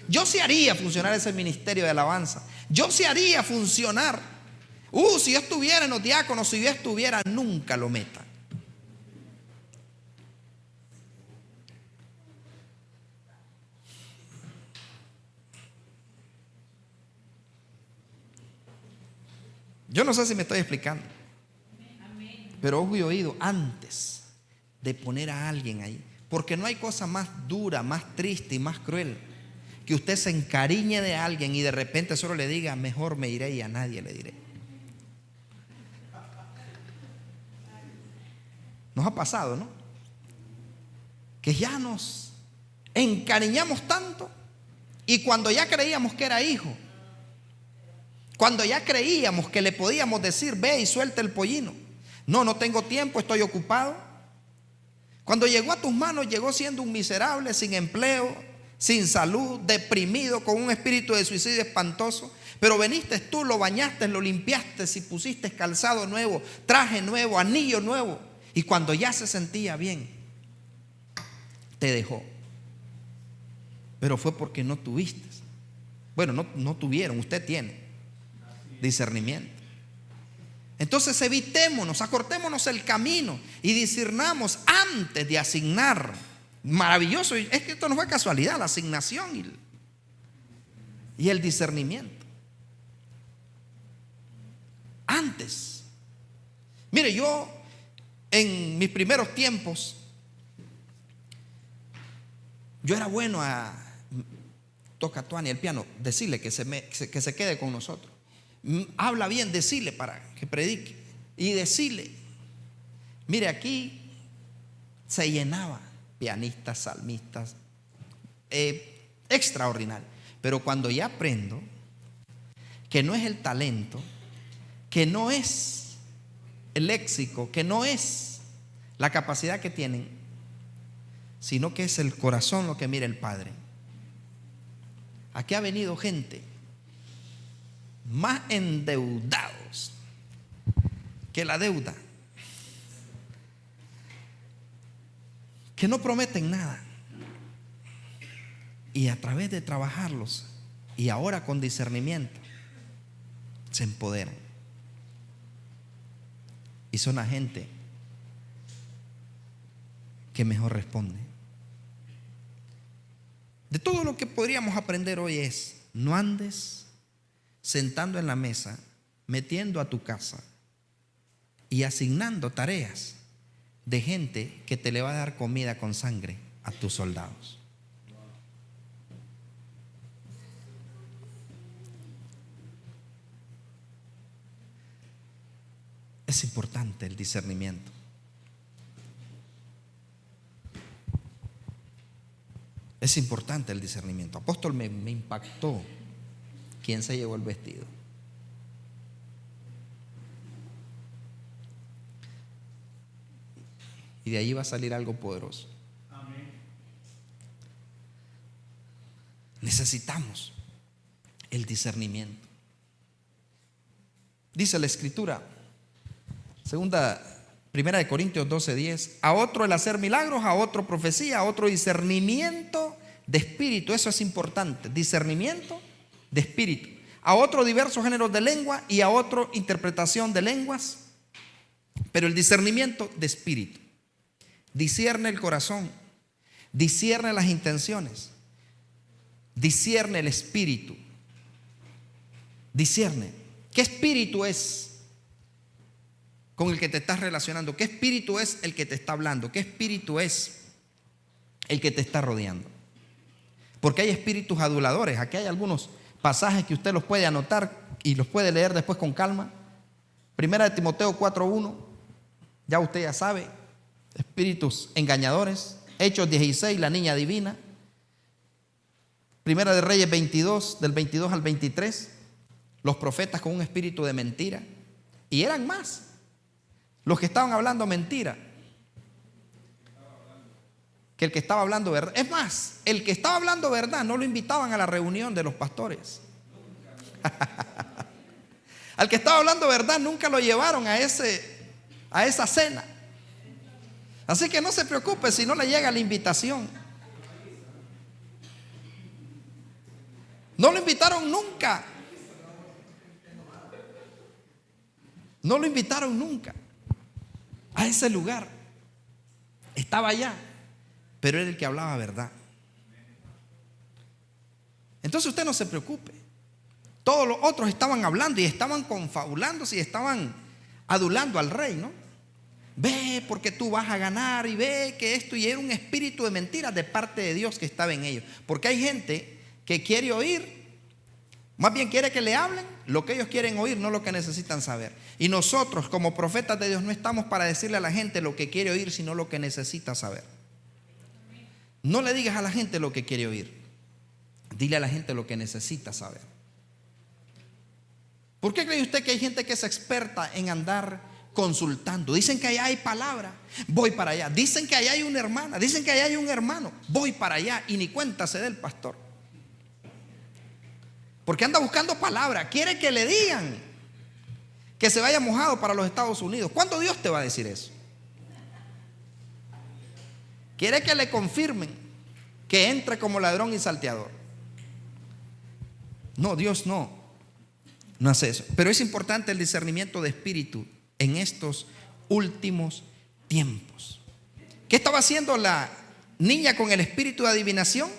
Yo sí haría funcionar ese ministerio de alabanza. Yo sí haría funcionar. Si yo estuviera en los diáconos, si yo estuviera, nunca lo meta. Yo no sé si me estoy explicando, pero ojo y oído antes de poner a alguien ahí, porque no hay cosa más dura, más triste y más cruel que usted se encariñe de alguien y de repente solo le diga: mejor me iré y a nadie le diré. Nos ha pasado, ¿no? Que ya nos encariñamos tanto, y cuando ya creíamos que era hijo, cuando ya creíamos que le podíamos decir: ve y suelta el pollino, no tengo tiempo, estoy ocupado. Cuando llegó a tus manos, llegó siendo un miserable, sin empleo, sin salud, deprimido, con un espíritu de suicidio espantoso. Pero veniste tú, lo bañaste, lo limpiaste, y pusiste calzado nuevo, traje nuevo, anillo nuevo. Y cuando ya se sentía bien, te dejó. Pero fue porque no tuviste. Bueno, no tuvieron, usted tiene discernimiento. Entonces evitémonos, acortémonos el camino y discernamos antes de asignar. Maravilloso, es que esto no fue casualidad, la asignación y el discernimiento. Antes. Mire, yo en mis primeros tiempos, yo era bueno a toca Tuani el piano, decirle que se quede con nosotros. Habla bien, decirle para que predique. Y decirle: mire, aquí se llenaba pianistas, salmistas, extraordinario. Pero cuando ya aprendo que no es el talento, que no es el léxico, que no es la capacidad que tienen, sino que es el corazón lo que mira el Padre. Aquí ha venido gente más endeudados que la deuda, que no prometen nada, y a través de trabajarlos y ahora con discernimiento se empoderan y son la gente que mejor responde. De todo lo que podríamos aprender hoy es no andes sentando en la mesa, metiendo a tu casa y asignando tareas de gente que te le va a dar comida con sangre a tus soldados. Es importante el discernimiento. Es importante el discernimiento. Apóstol, me impactó quién se llevó el vestido. Y de ahí va a salir algo poderoso. Amén. Necesitamos el discernimiento. Dice la Escritura, Primera de Corintios 12:10, a otro el hacer milagros, a otro profecía, a otro discernimiento de espíritu. Eso es importante, discernimiento de espíritu. A otro diversos géneros de lengua y a otro interpretación de lenguas. Pero el discernimiento de espíritu discierne el corazón, discierne las intenciones, discierne el espíritu, discierne. ¿Qué espíritu es con el que te estás relacionando? ¿Qué espíritu es el que te está hablando? ¿Qué espíritu es el que te está rodeando? Porque hay espíritus aduladores. Aquí hay algunos pasajes que usted los puede anotar y los puede leer después con calma. Primera de Timoteo 4:1, ya usted ya sabe, espíritus engañadores. Hechos 16, la niña divina. Primera de Reyes 22, del 22 al 23, los profetas con un espíritu de mentira. Y eran más los que estaban hablando mentira que el que estaba hablando verdad. Es más, el que estaba hablando verdad no lo invitaban a la reunión de los pastores. Al que estaba hablando verdad nunca lo llevaron a esa cena. Así que no se preocupe si no le llega la invitación. No lo invitaron nunca. No lo invitaron nunca a ese lugar. Estaba allá, pero era el que hablaba verdad. Entonces usted no se preocupe. Todos los otros estaban hablando y estaban confabulándose y estaban adulando al rey, ¿no? Ve porque tú vas a ganar y ve que esto, y era un espíritu de mentiras de parte de Dios que estaba en ellos. Porque hay gente que quiere oír, más bien quiere que le hablen lo que ellos quieren oír, no lo que necesitan saber. Y nosotros como profetas de Dios no estamos para decirle a la gente lo que quiere oír, sino lo que necesita saber. No le digas a la gente lo que quiere oír, dile a la gente lo que necesita saber. ¿Por qué cree usted que hay gente que es experta en andar consultando? Dicen que allá hay palabra, voy para allá. Dicen que allá hay una hermana, dicen que allá hay un hermano, voy para allá, y ni cuenta se da el pastor. Porque anda buscando palabra, quiere que le digan que se vaya mojado para los Estados Unidos. ¿Cuándo Dios te va a decir eso? Quiere que le confirmen que entre como ladrón y salteador. No, Dios no hace eso. Pero es importante el discernimiento de espíritu en estos últimos tiempos. ¿Qué estaba haciendo la niña con el espíritu de adivinación?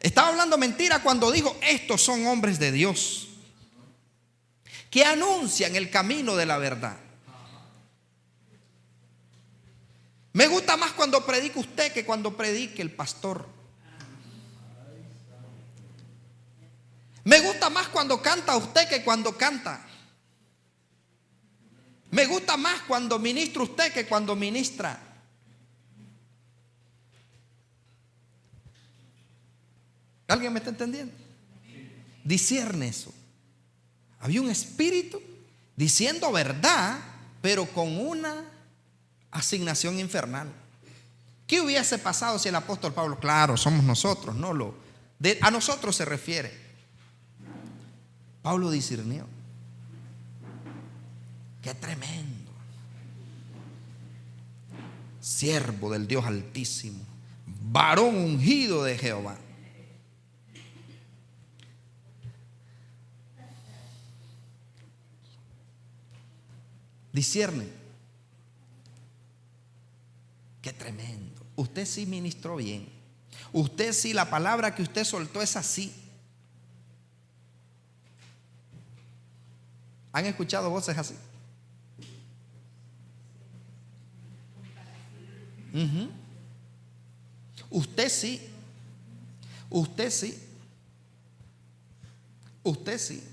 Estaba hablando mentira cuando dijo: estos son hombres de Dios que anuncian el camino de la verdad. Me gusta más cuando predica usted que cuando predique el pastor. Me gusta más cuando canta usted que cuando canta. Me gusta más cuando ministra usted que cuando ministra. ¿Alguien me está entendiendo? Discierne eso. Había un espíritu diciendo verdad, pero con una asignación infernal. ¿Qué hubiese pasado si el apóstol Pablo, claro, somos nosotros, no a nosotros se refiere? Pablo discernió. Qué tremendo. Siervo del Dios Altísimo, varón ungido de Jehová. Discierne. Qué tremendo. Usted sí ministró bien. Usted sí, la palabra que usted soltó es así. ¿Han escuchado voces así? Uh-huh. Usted sí. Usted sí. Usted sí.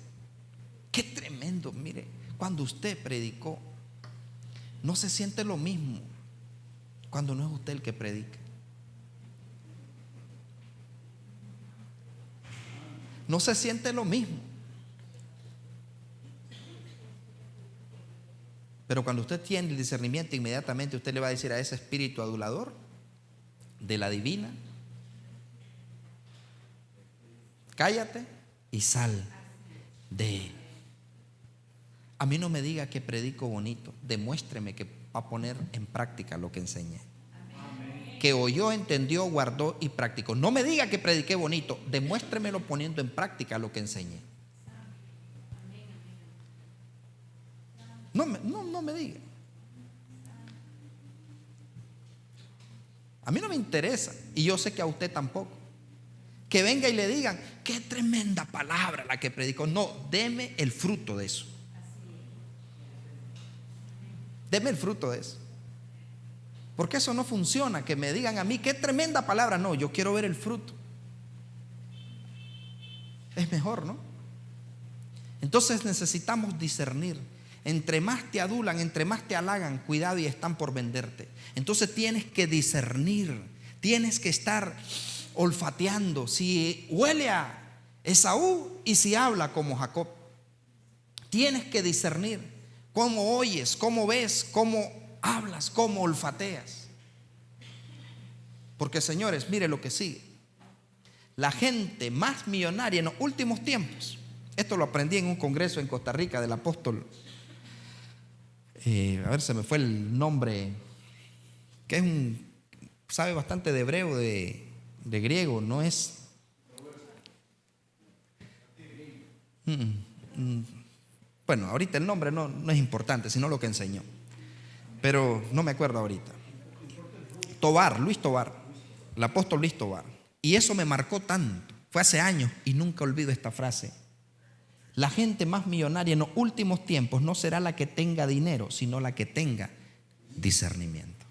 Qué tremendo, mire, cuando usted predicó, no se siente lo mismo cuando no es usted el que predica. No se siente lo mismo. Pero cuando usted tiene el discernimiento, inmediatamente usted le va a decir a ese espíritu adulador de la divina: cállate y sal de él. A mí no me diga que predico bonito, demuéstreme que va a poner en práctica lo que enseñé. Que oyó, entendió, guardó y practicó. No me diga que prediqué bonito, demuéstremelo poniendo en práctica lo que enseñé. No me diga. A mí no me interesa, y yo sé que a usted tampoco, que venga y le digan: qué tremenda palabra la que predicó. No, deme el fruto de eso. Deme el fruto de eso. Porque eso no funciona, que me digan a mí: qué tremenda palabra. No, yo quiero ver el fruto. Es mejor, ¿no? Entonces necesitamos discernir. Entre más te adulan, entre más te halagan, cuidado, y están por venderte. Entonces tienes que discernir, tienes que estar olfateando si huele a Esaú y si habla como Jacob. Tienes que discernir cómo oyes, cómo ves, cómo hablas, cómo olfateas. Porque, señores, mire lo que sigue. La gente más millonaria en los últimos tiempos, esto lo aprendí en un congreso en Costa Rica del apóstol, a ver, se me fue el nombre, que es sabe bastante de hebreo, de griego, no es. Bueno, ahorita el nombre no es importante, sino lo que enseñó, pero no me acuerdo ahorita. Luis Tobar, el apóstol Luis Tobar. Y eso me marcó tanto, fue hace años y nunca olvido esta frase: la gente más millonaria en los últimos tiempos no será la que tenga dinero, sino la que tenga discernimiento.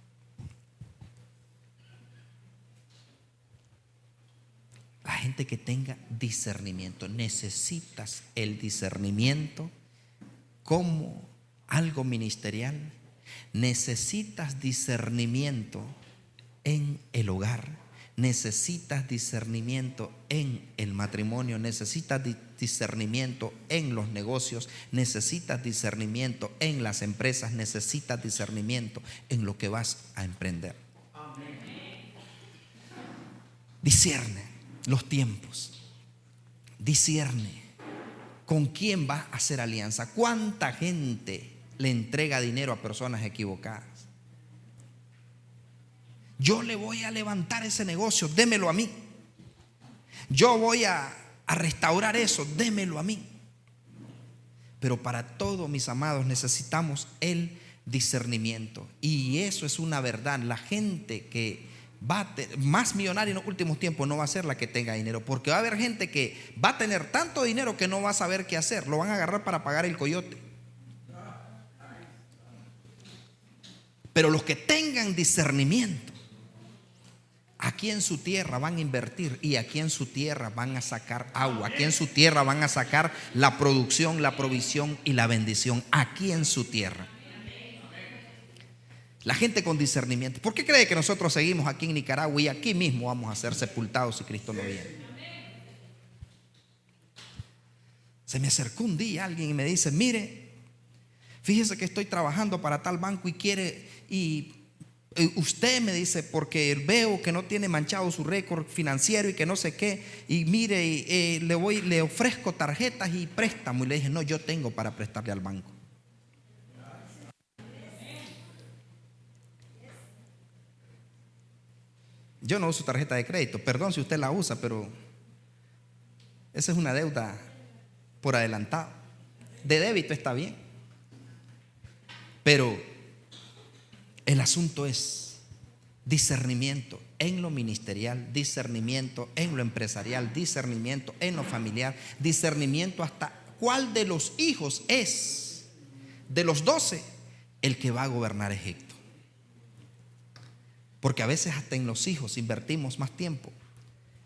La gente que tenga discernimiento. Necesitas el discernimiento como algo ministerial. Necesitas discernimiento en el hogar. Necesitas discernimiento en el matrimonio. Necesitas discernimiento en los negocios. Necesitas discernimiento en las empresas. Necesitas discernimiento en lo que vas a emprender. Discierne los tiempos. Discierne con quién vas a hacer alianza. ¿Cuánta gente le entrega dinero a personas equivocadas? Yo le voy a levantar ese negocio, démelo a mí. Yo voy a restaurar eso, démelo a mí. Pero para todo, mis amados, necesitamos el discernimiento. Y eso es una verdad. La gente que más millonaria en los últimos tiempos no va a ser la que tenga dinero, porque va a haber gente que va a tener tanto dinero que no va a saber qué hacer. Lo van a agarrar para pagar el coyote. Pero los que tengan discernimiento, aquí en su tierra van a invertir, y aquí en su tierra van a sacar agua. Aquí en su tierra van a sacar la producción, la provisión y la bendición. Aquí en su tierra. La gente con discernimiento. ¿Por qué cree que nosotros seguimos aquí en Nicaragua y aquí mismo vamos a ser sepultados si Cristo no viene? Se me acercó un día alguien y me dice: mire, fíjese que estoy trabajando para tal banco y usted me dice, porque veo que no tiene manchado su récord financiero y que no sé qué, y mire, le ofrezco tarjetas y préstamo. Y le dije: no, yo tengo para prestarle al banco. Yo no uso tarjeta de crédito, perdón si usted la usa, pero esa es una deuda por adelantado. De débito está bien, pero el asunto es discernimiento en lo ministerial, discernimiento en lo empresarial, discernimiento en lo familiar, discernimiento hasta cuál de los hijos es de los 12 el que va a gobernar Egipto. Porque a veces hasta en los hijos invertimos más tiempo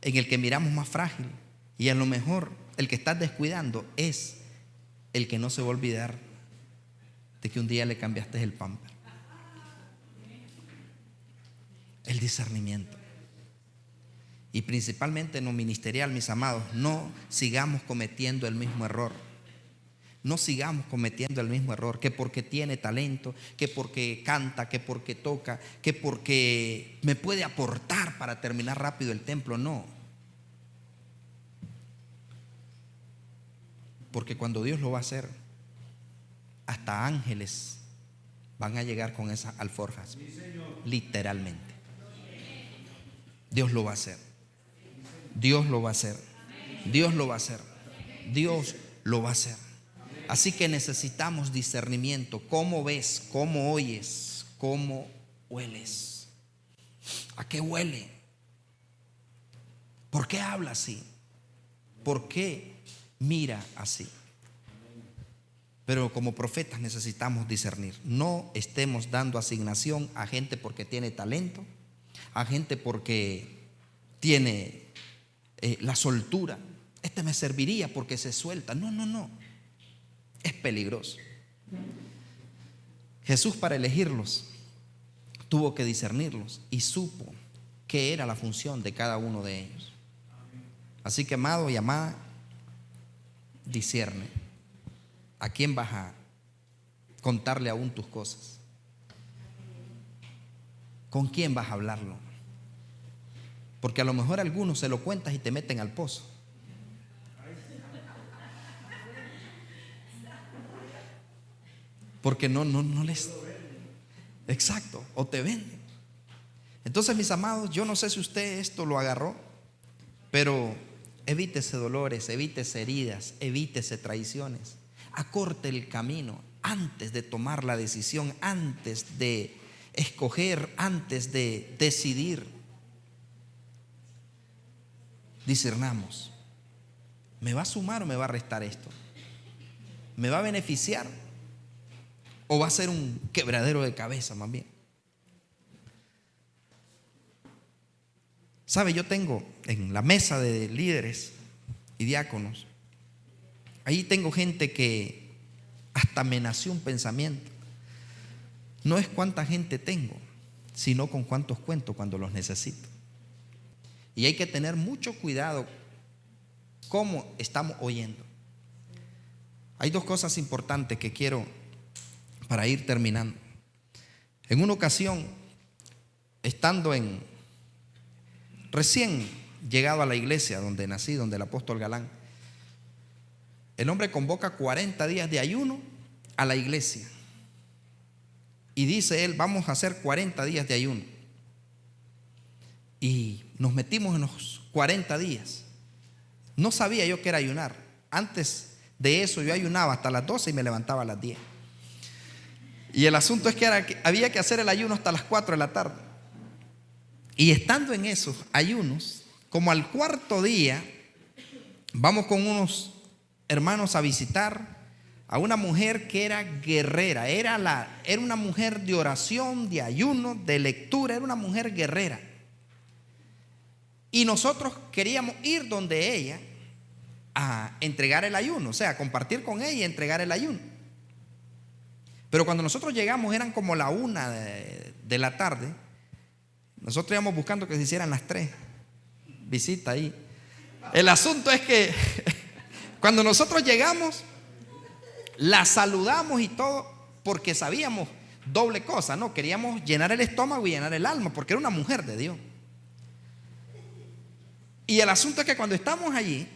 en el que miramos más frágil, y a lo mejor el que estás descuidando es el que no se va a olvidar de que un día le cambiaste el pamper. El discernimiento. Y principalmente en lo ministerial, mis amados, no sigamos cometiendo el mismo error. No sigamos cometiendo el mismo error, que porque tiene talento, que porque canta, que porque toca, que porque me puede aportar para terminar rápido el templo. No. Porque cuando Dios lo va a hacer, hasta ángeles van a llegar con esas alforjas. Literalmente. Dios lo va a hacer. Dios lo va a hacer. Dios lo va a hacer. Dios lo va a hacer. Así que necesitamos discernimiento. ¿Cómo ves? ¿Cómo oyes? ¿Cómo hueles? ¿A qué huele? ¿Por qué habla así? ¿Por qué mira así? Pero como profetas necesitamos discernir. No estemos dando asignación a gente porque tiene talento, a gente porque tiene la soltura. Este me serviría porque se suelta. No, no, no. Es peligroso. Jesús, para elegirlos, tuvo que discernirlos y supo qué era la función de cada uno de ellos. Así que, amado y amada, discierne. ¿A quién vas a contarle aún tus cosas? ¿Con quién vas a hablarlo? Porque a lo mejor a algunos se lo cuentas y te meten al pozo. Porque no les... Exacto, o te venden. Entonces, mis amados, yo no sé si usted esto lo agarró, pero evítese dolores, evítese heridas, evítese traiciones. Acorte el camino antes de tomar la decisión, antes de escoger, antes de decidir. Discernamos. ¿Me va a sumar o me va a restar esto? ¿Me va a beneficiar o va a ser un quebradero de cabeza más bien? ¿Sabe? Yo tengo en la mesa de líderes y diáconos, ahí tengo gente que hasta me nació un pensamiento. No es cuánta gente tengo, sino con cuántos cuento cuando los necesito. Y hay que tener mucho cuidado cómo estamos oyendo. Hay dos cosas importantes que quiero para ir terminando. En una ocasión, estando recién llegado a la iglesia donde nací, donde el apóstol Galán, el hombre convoca 40 días de ayuno a la iglesia. Y dice él, vamos a hacer 40 días de ayuno. Y nos metimos en los 40 días. No sabía yo qué era ayunar. Antes de eso yo ayunaba hasta las 12 y me levantaba a las 10. Y el asunto es que había que hacer el ayuno hasta las 4 de la tarde. Y estando en esos ayunos, como al cuarto día, vamos con unos hermanos a visitar a una mujer que era guerrera. Era una mujer de oración, de ayuno, de lectura. Era una mujer guerrera. Y nosotros queríamos ir donde ella a entregar el ayuno, o sea, a compartir con ella y entregar el ayuno. Pero cuando nosotros llegamos eran como la 1 de la tarde. Nosotros íbamos buscando que se hicieran las 3. Visita ahí. El asunto es que cuando nosotros llegamos, la saludamos y todo, porque sabíamos doble cosa, ¿no? Queríamos llenar el estómago y llenar el alma, porque era una mujer de Dios. Y el asunto es que cuando estamos allí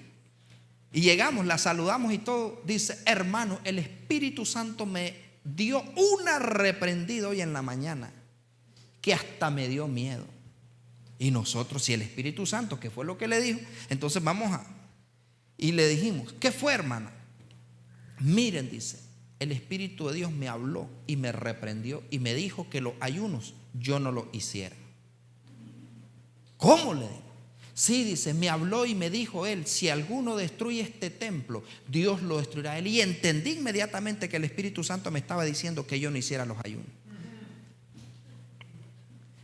y llegamos, la saludamos y todo, dice: hermano, el Espíritu Santo me dio una reprendida hoy en la mañana que hasta me dio miedo. Y nosotros, si el Espíritu Santo, que fue lo que le dijo, entonces y le dijimos: ¿qué fue, hermana? Miren, dice, el Espíritu de Dios me habló y me reprendió y me dijo que los ayunos yo no los hiciera. ¿Cómo? Le digo. Sí, dice, me habló y me dijo él, si alguno destruye este templo, Dios lo destruirá a él. Y entendí inmediatamente que el Espíritu Santo me estaba diciendo que yo no hiciera los ayunos.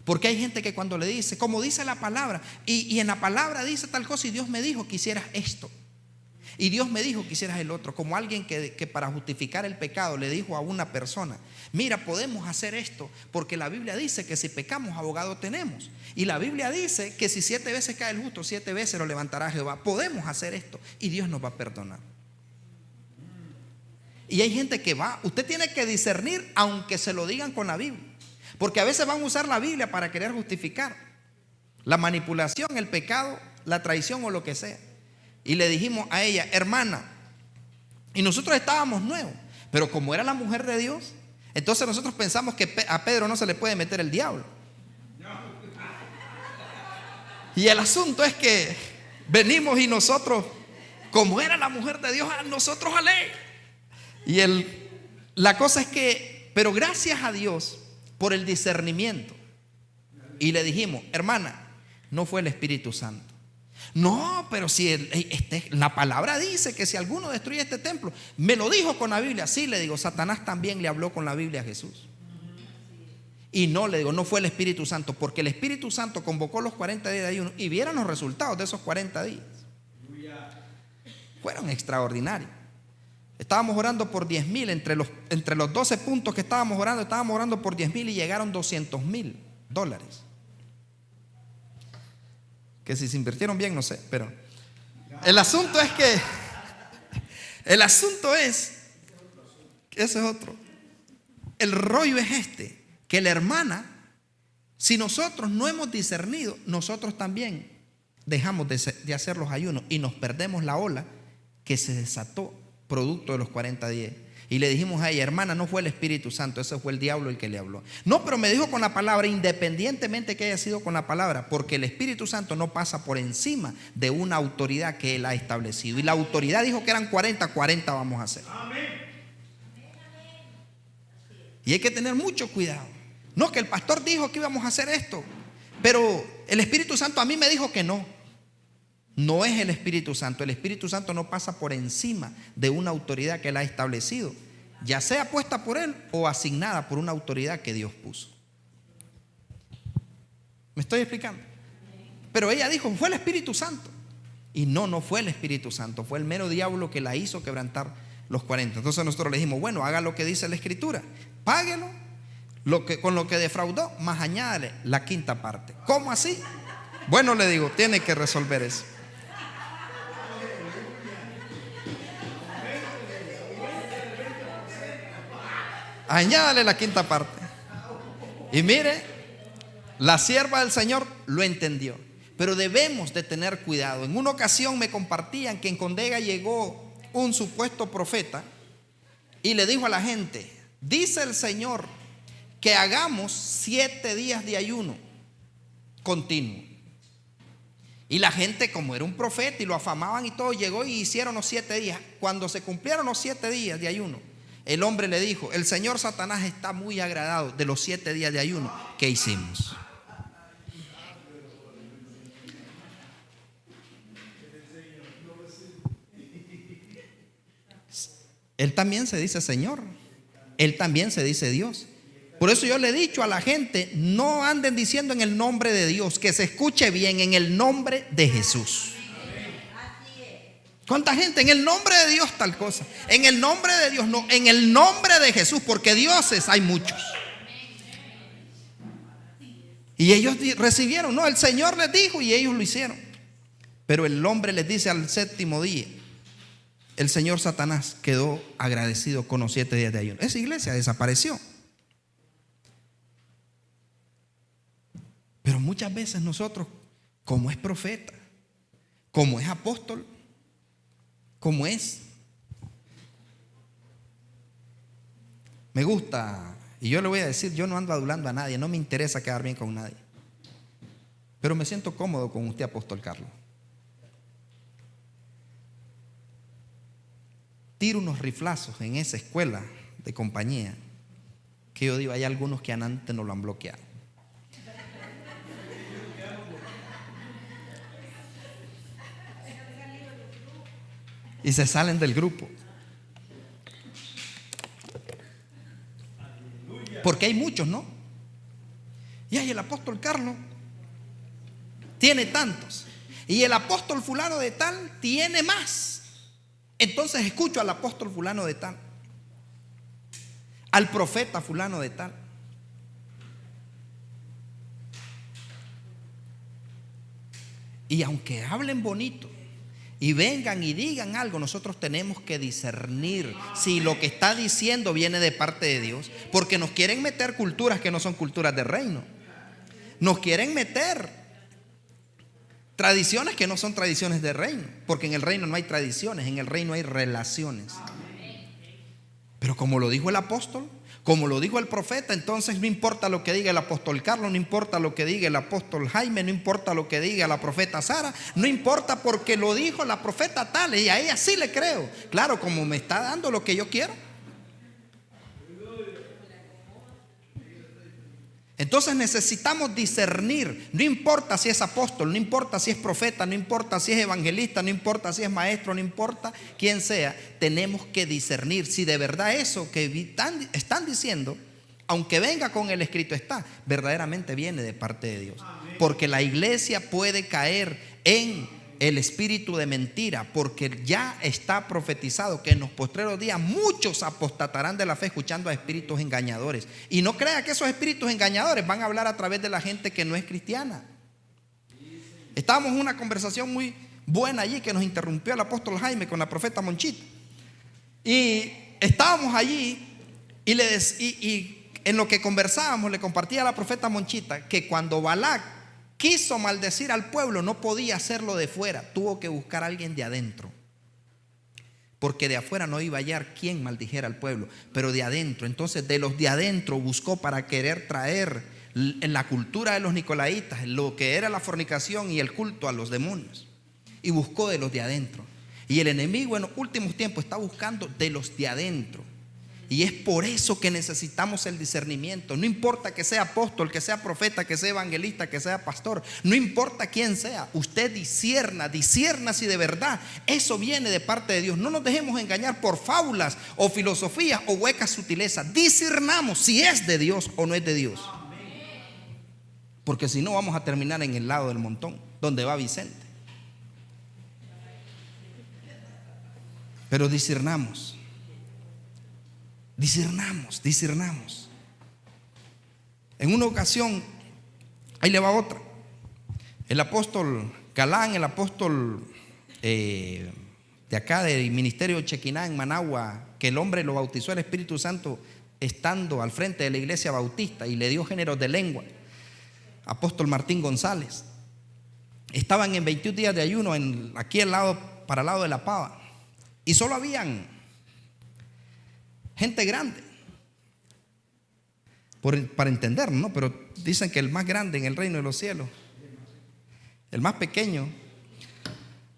Porque hay gente que cuando le dice, como dice la palabra, y en la palabra dice tal cosa, y Dios me dijo que hicieras esto, y Dios me dijo que hicieras el otro. Como alguien que para justificar el pecado le dijo a una persona, mira, podemos hacer esto, porque la Biblia dice que si pecamos, abogado tenemos. Y la Biblia dice que si 7 veces cae el justo, 7 veces lo levantará Jehová. Podemos hacer esto y Dios nos va a perdonar. Y hay gente que va, usted tiene que discernir aunque se lo digan con la Biblia. Porque a veces van a usar la Biblia para querer justificar la manipulación, el pecado, la traición o lo que sea. Y le dijimos a ella, hermana, y nosotros estábamos nuevos, pero como era la mujer de Dios, entonces nosotros pensamos que a Pedro no se le puede meter el diablo. Y el asunto es que venimos y nosotros, como era la mujer de Dios, nosotros alé. Y la cosa es que, pero gracias a Dios por el discernimiento. Y le dijimos, hermana, no fue el Espíritu Santo. No, pero si la palabra dice que si alguno destruye este templo, me lo dijo con la Biblia. Sí, le digo, Satanás también le habló con la Biblia a Jesús. Y no, le digo, no fue el Espíritu Santo, porque el Espíritu Santo convocó los 40 días de ayuno y vieron los resultados de esos 40 días. Fueron extraordinarios. Estábamos orando por 10,000, entre los 12 puntos que estábamos orando por 10,000 y llegaron $200,000. Que si se invirtieron bien, no sé, pero el asunto es que ese es otro. El rollo es que la hermana, si nosotros no hemos discernido, nosotros también dejamos de hacer los ayunos y nos perdemos la ola que se desató producto de los 40 días. Y le dijimos a ella, hermana, no fue el Espíritu Santo, ese fue el diablo el que le habló. No, pero me dijo con la palabra, independientemente que haya sido con la palabra, porque el Espíritu Santo no pasa por encima de una autoridad que Él ha establecido. Y la autoridad dijo que eran 40 vamos a hacer. Y hay que tener mucho cuidado. No, que el pastor dijo que íbamos a hacer esto, pero el Espíritu Santo a mí me dijo que no. No es el Espíritu Santo. El Espíritu Santo no pasa por encima de una autoridad que Él ha establecido, ya sea puesta por Él o asignada por una autoridad que Dios puso. ¿Me estoy explicando? Pero ella dijo, fue el Espíritu Santo. Y no fue el Espíritu Santo, fue el mero diablo que la hizo quebrantar los 40. Entonces nosotros le dijimos, bueno, haga lo que dice la Escritura, páguelo con lo que defraudó, más añádale la 5ª parte. ¿Cómo así? Bueno, le digo, tiene que resolver eso. Añádale la 5ª parte. Y mire, la sierva del Señor lo entendió. Pero debemos de tener cuidado. En una ocasión me compartían que en Condega llegó un supuesto profeta y le dijo a la gente, dice el Señor que hagamos 7 días de ayuno continuo. Y la gente, como era un profeta y lo afamaban y todo, llegó y hicieron los 7 días. Cuando se cumplieron los 7 días de ayuno, el hombre le dijo, el señor Satanás está muy agradado de los 7 días de ayuno que hicimos. Él también se dice Señor. Él también se dice Dios. Por eso yo le he dicho a la gente, no anden diciendo en el nombre de Dios, que se escuche bien, en el nombre de Jesús. ¿Cuánta gente? En el nombre de Dios tal cosa. En el nombre de Dios no, en el nombre de Jesús, porque dioses hay muchos. Y ellos recibieron, no, el Señor les dijo y ellos lo hicieron. Pero el hombre les dice al 7º día, el señor Satanás quedó agradecido con los 7 días de ayuno. Esa iglesia desapareció. Pero muchas veces nosotros, como es profeta, como es apóstol, como es, me gusta, y yo le voy a decir, yo no ando adulando a nadie, no me interesa quedar bien con nadie, pero me siento cómodo con usted, apóstol Carlos. Tiro unos riflazos en esa escuela de compañía que yo digo, hay algunos que antes no lo han bloqueado. y se salen del grupo. Porque hay muchos, ¿no? Y hay el apóstol Carlos tiene tantos, y el apóstol fulano de tal tiene más. Entonces escucho al apóstol fulano de tal, al profeta fulano de tal. Y aunque hablen bonito y vengan y digan algo, nosotros tenemos que discernir si lo que está diciendo viene de parte de Dios. Porque nos quieren meter culturas que no son culturas de reino. Nos quieren meter tradiciones que no son tradiciones de reino. Porque en el reino no hay tradiciones, en el reino hay relaciones. Pero como lo dijo el apóstol, como lo dijo el profeta, entonces no importa lo que diga el apóstol Carlos, no importa lo que diga el apóstol Jaime, no importa lo que diga la profeta Sara, no importa porque lo dijo la profeta tal, y a ella sí le creo. Claro, como me está dando lo que yo quiero. Entonces necesitamos discernir. No importa si es apóstol, no importa si es profeta, no importa si es evangelista, no importa si es maestro, no importa quién sea. Tenemos que discernir si de verdad eso que están diciendo, aunque venga con el escrito está, verdaderamente viene de parte de Dios. Porque la iglesia puede caer en el espíritu de mentira, porque ya está profetizado que en los postreros días muchos apostatarán de la fe escuchando a espíritus engañadores. Y no crea que esos espíritus engañadores van a hablar a través de la gente que no es cristiana. Estábamos en una conversación muy buena allí que nos interrumpió el apóstol Jaime con la profeta Monchita. Y estábamos allí y en lo que conversábamos le compartía a la profeta Monchita que cuando Balac quiso maldecir al pueblo, no podía hacerlo de fuera, tuvo que buscar a alguien de adentro, porque de afuera no iba a hallar quien maldijera al pueblo, pero de adentro. Entonces de los de adentro buscó para querer traer en la cultura de los nicolaitas lo que era la fornicación y el culto a los demonios, y buscó de los de adentro. Y el enemigo en los últimos tiempos está buscando de los de adentro. Y es por eso que necesitamos el discernimiento. No importa que sea apóstol, que sea profeta, que sea evangelista, que sea pastor, no importa quién sea, usted discierna si de verdad eso viene de parte de Dios. No nos dejemos engañar por fábulas o filosofías o huecas sutilezas. Discernamos si es de Dios o no es de Dios. Porque si no vamos a terminar en el lado del montón, donde va Vicente. Pero discernamos. En una ocasión, ahí le va otra. El apóstol Galán, el apóstol de acá del ministerio Chequiná en Managua, que el hombre lo bautizó el Espíritu Santo estando al frente de la iglesia bautista y le dio géneros de lengua. Apóstol Martín González. Estaban en 21 días de ayuno aquí para el lado de la Pava, y solo habían gente grande, para entender, ¿no? Pero dicen que el más grande en el reino de los cielos, el más pequeño,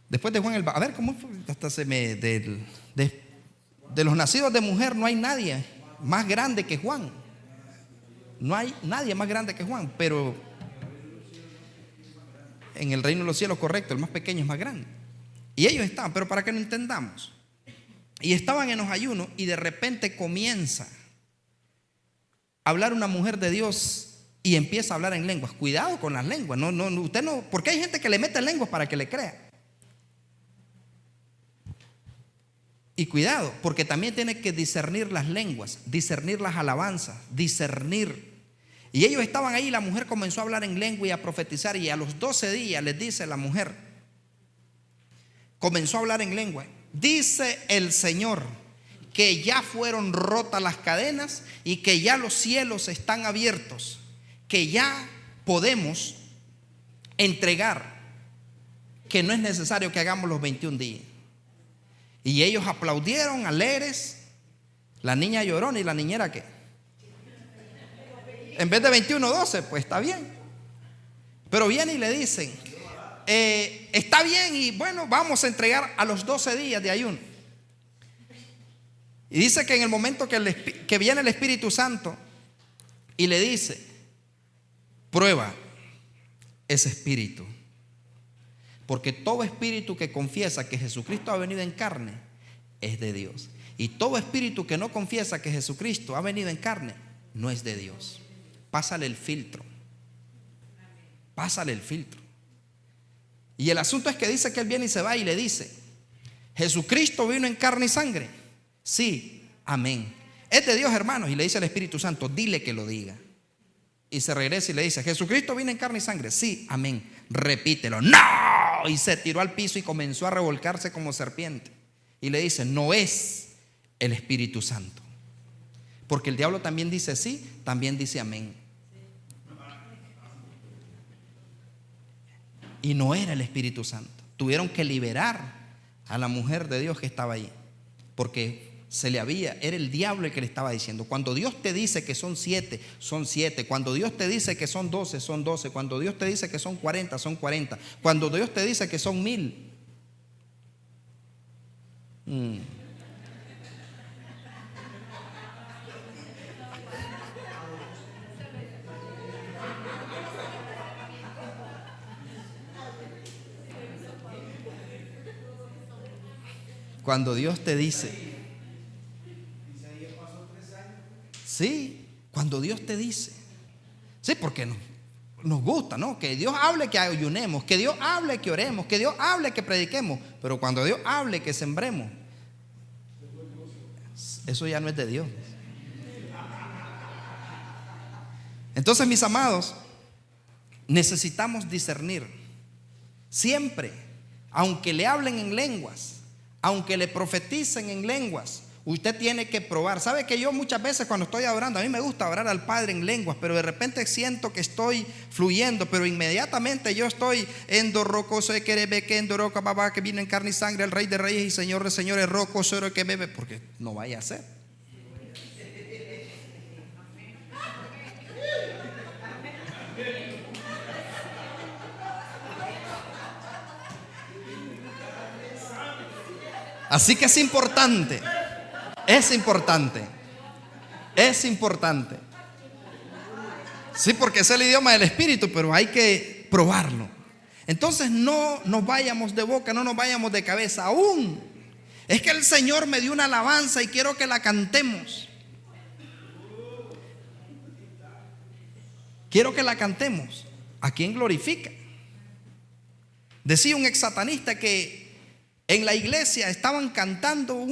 después de Juan el Bautista. A ver, ¿cómo fue? Hasta de los nacidos de mujer no hay nadie más grande que Juan. No hay nadie más grande que Juan, pero en el reino de los cielos, correcto, el más pequeño es más grande. Y ellos estaban, pero para que no entendamos. Y estaban en los ayunos y de repente comienza a hablar una mujer de Dios y empieza a hablar en lenguas. Cuidado con las lenguas. Usted no, porque hay gente que le mete lenguas para que le crea. Y cuidado, porque también tiene que discernir las lenguas, discernir las alabanzas, discernir. Y ellos estaban ahí y la mujer comenzó a hablar en lengua y a profetizar, y a los 12 días les dice la mujer, comenzó a hablar en lengua. Dice el Señor que ya fueron rotas las cadenas y que ya los cielos están abiertos, que ya podemos entregar, que no es necesario que hagamos los 21 días. Y ellos aplaudieron alegres. La niña lloró, y la niñera ¿qué? En vez de 21, 12, pues está bien. Pero viene y le dicen, está bien, y bueno, vamos a entregar a los 12 días de ayuno. Y dice que en el momento que viene el Espíritu Santo y le dice, prueba ese espíritu, Porque todo espíritu que confiesa que Jesucristo ha venido en carne es de Dios. Y todo espíritu que no confiesa que Jesucristo ha venido en carne no es de Dios. Pásale el filtro. Pásale el filtro. Y el asunto es que dice que él viene y se va y le dice: ¿Jesucristo vino en carne y sangre? Sí, amén. Es de Dios, hermanos. Y le dice al Espíritu Santo: dile que lo diga. Y se regresa y le dice: ¿Jesucristo vino en carne y sangre? Sí, amén. Repítelo. ¡No! Y se tiró al piso y comenzó a revolcarse como serpiente. Y le dice: no es el Espíritu Santo. Porque el diablo también dice sí, también dice amén. Y no era el Espíritu Santo. Tuvieron que liberar a la mujer de Dios que estaba ahí, porque era el diablo el que le estaba diciendo. Cuando Dios te dice que son 7, son 7. Cuando Dios te dice que son 12, son 12. Cuando Dios te dice que son 40, son 40. Cuando Dios te dice que son 1000. Cuando Dios te dice, sí, cuando Dios te dice, sí, porque nos gusta, ¿no? Que Dios hable que ayunemos, que Dios hable que oremos, que Dios hable que prediquemos, pero cuando Dios hable que sembremos, eso ya no es de Dios. Entonces, mis amados, necesitamos discernir siempre, aunque le hablen en lenguas, aunque le profeticen en lenguas, usted tiene que probar. ¿Sabe que yo muchas veces cuando estoy orando, a mí me gusta orar al Padre en lenguas, pero de repente siento que estoy fluyendo, pero inmediatamente yo estoy en dorrocoso de querebeque, en doroca babá, que vino en carne y sangre, el Rey de Reyes y Señor de Señores, roco solo que bebe, porque no vaya a ser. Así que es importante. Sí, porque es el idioma del Espíritu, pero hay que probarlo. Entonces no nos vayamos de boca, no nos vayamos de cabeza. Aún es que el Señor me dio una alabanza y quiero que la cantemos. Quiero que la cantemos. ¿A quién glorifica? Decía un ex satanista que en la iglesia estaban cantando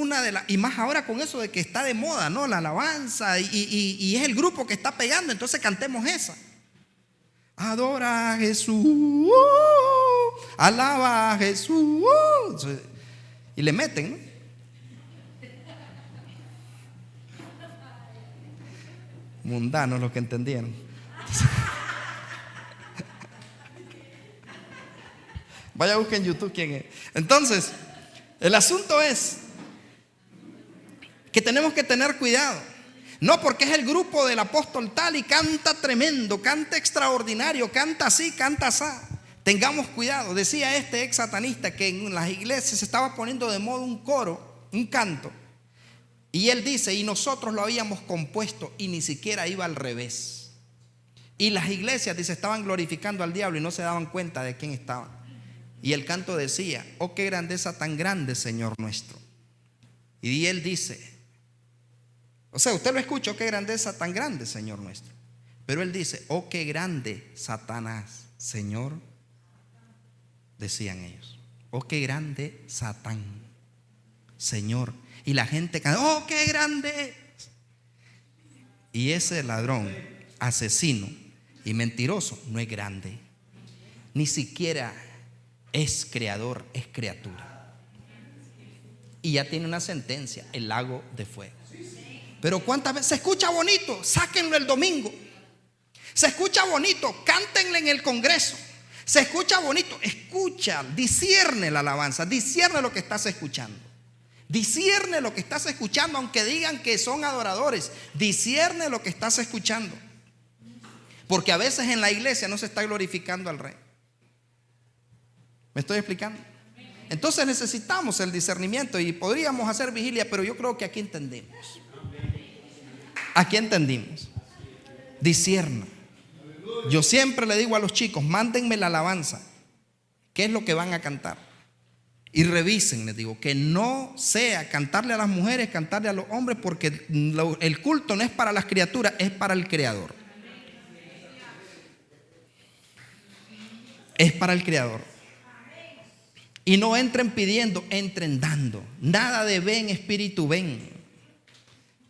y más ahora con eso de que está de moda, ¿no? La alabanza y es el grupo que está pegando, entonces cantemos esa. Adora a Jesús, alaba a Jesús. Y le meten, ¿no? Mundanos los que entendieron. Vaya, busquen en YouTube quién es. Entonces, el asunto es que tenemos que tener cuidado. No porque es el grupo del apóstol tal y canta tremendo, canta extraordinario, canta así, canta así. Tengamos cuidado. Decía este ex satanista que en las iglesias se estaba poniendo de moda un coro, un canto. Y él dice, y nosotros lo habíamos compuesto y ni siquiera iba al revés. Y las iglesias, dice, estaban glorificando al diablo y no se daban cuenta de quién estaban. Y el canto decía: oh, qué grandeza tan grande, Señor nuestro. Y él dice, o sea, usted lo escucha: oh, qué grandeza tan grande, Señor nuestro. Pero él dice: oh, qué grande Satanás, Señor. Decían ellos: oh, qué grande Satán, Señor. Y la gente canta: oh, qué grande. Y ese ladrón, asesino y mentiroso no es grande. Ni siquiera es creador, es criatura. Y ya tiene una sentencia: el lago de fuego. Pero cuántas veces se escucha bonito, sáquenlo el domingo. Se escucha bonito, cántenle en el congreso. Se escucha bonito, escucha, discierne la alabanza, discierne lo que estás escuchando. Discierne lo que estás escuchando, aunque digan que son adoradores. Discierne lo que estás escuchando. Porque a veces en la iglesia no se está glorificando al Rey. ¿Me estoy explicando? Entonces necesitamos el discernimiento y podríamos hacer vigilia, pero yo creo que aquí entendemos. Aquí entendimos. Discierna. Yo siempre le digo a los chicos: mándenme la alabanza ¿Qué es lo que van a cantar? Y revisen, les digo, que no sea cantarle a las mujeres, cantarle a los hombres, porque el culto no es para las criaturas, es para el Creador. Es para el Creador. Y no entren pidiendo, entren dando. Nada de ven, espíritu, ven.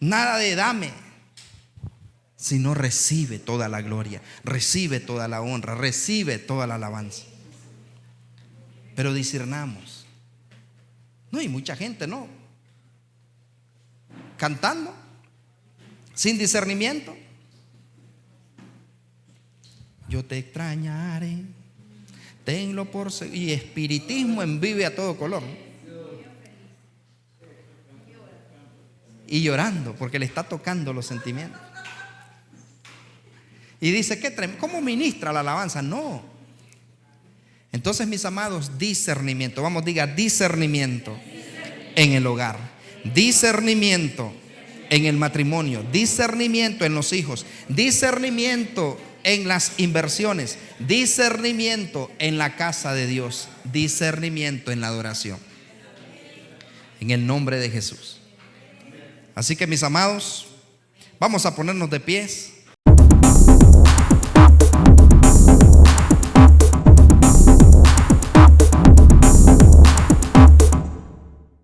Nada de dame. Sino recibe toda la gloria, recibe toda la honra, recibe toda la alabanza. Pero discernamos. No, hay mucha gente, ¿no? Cantando, sin discernimiento. Yo te extrañaré, tenlo por seguro. Y espiritismo en vive a todo color, ¿no? Y llorando porque le está tocando los sentimientos. Y dice, ¿cómo ministra la alabanza? No. Entonces, mis amados, discernimiento. Vamos, diga discernimiento en el hogar, discernimiento en el matrimonio, discernimiento en los hijos, discernimiento en las inversiones, discernimiento en la casa de Dios, discernimiento en la adoración. En el nombre de Jesús. Así que, mis amados, vamos a ponernos de pies.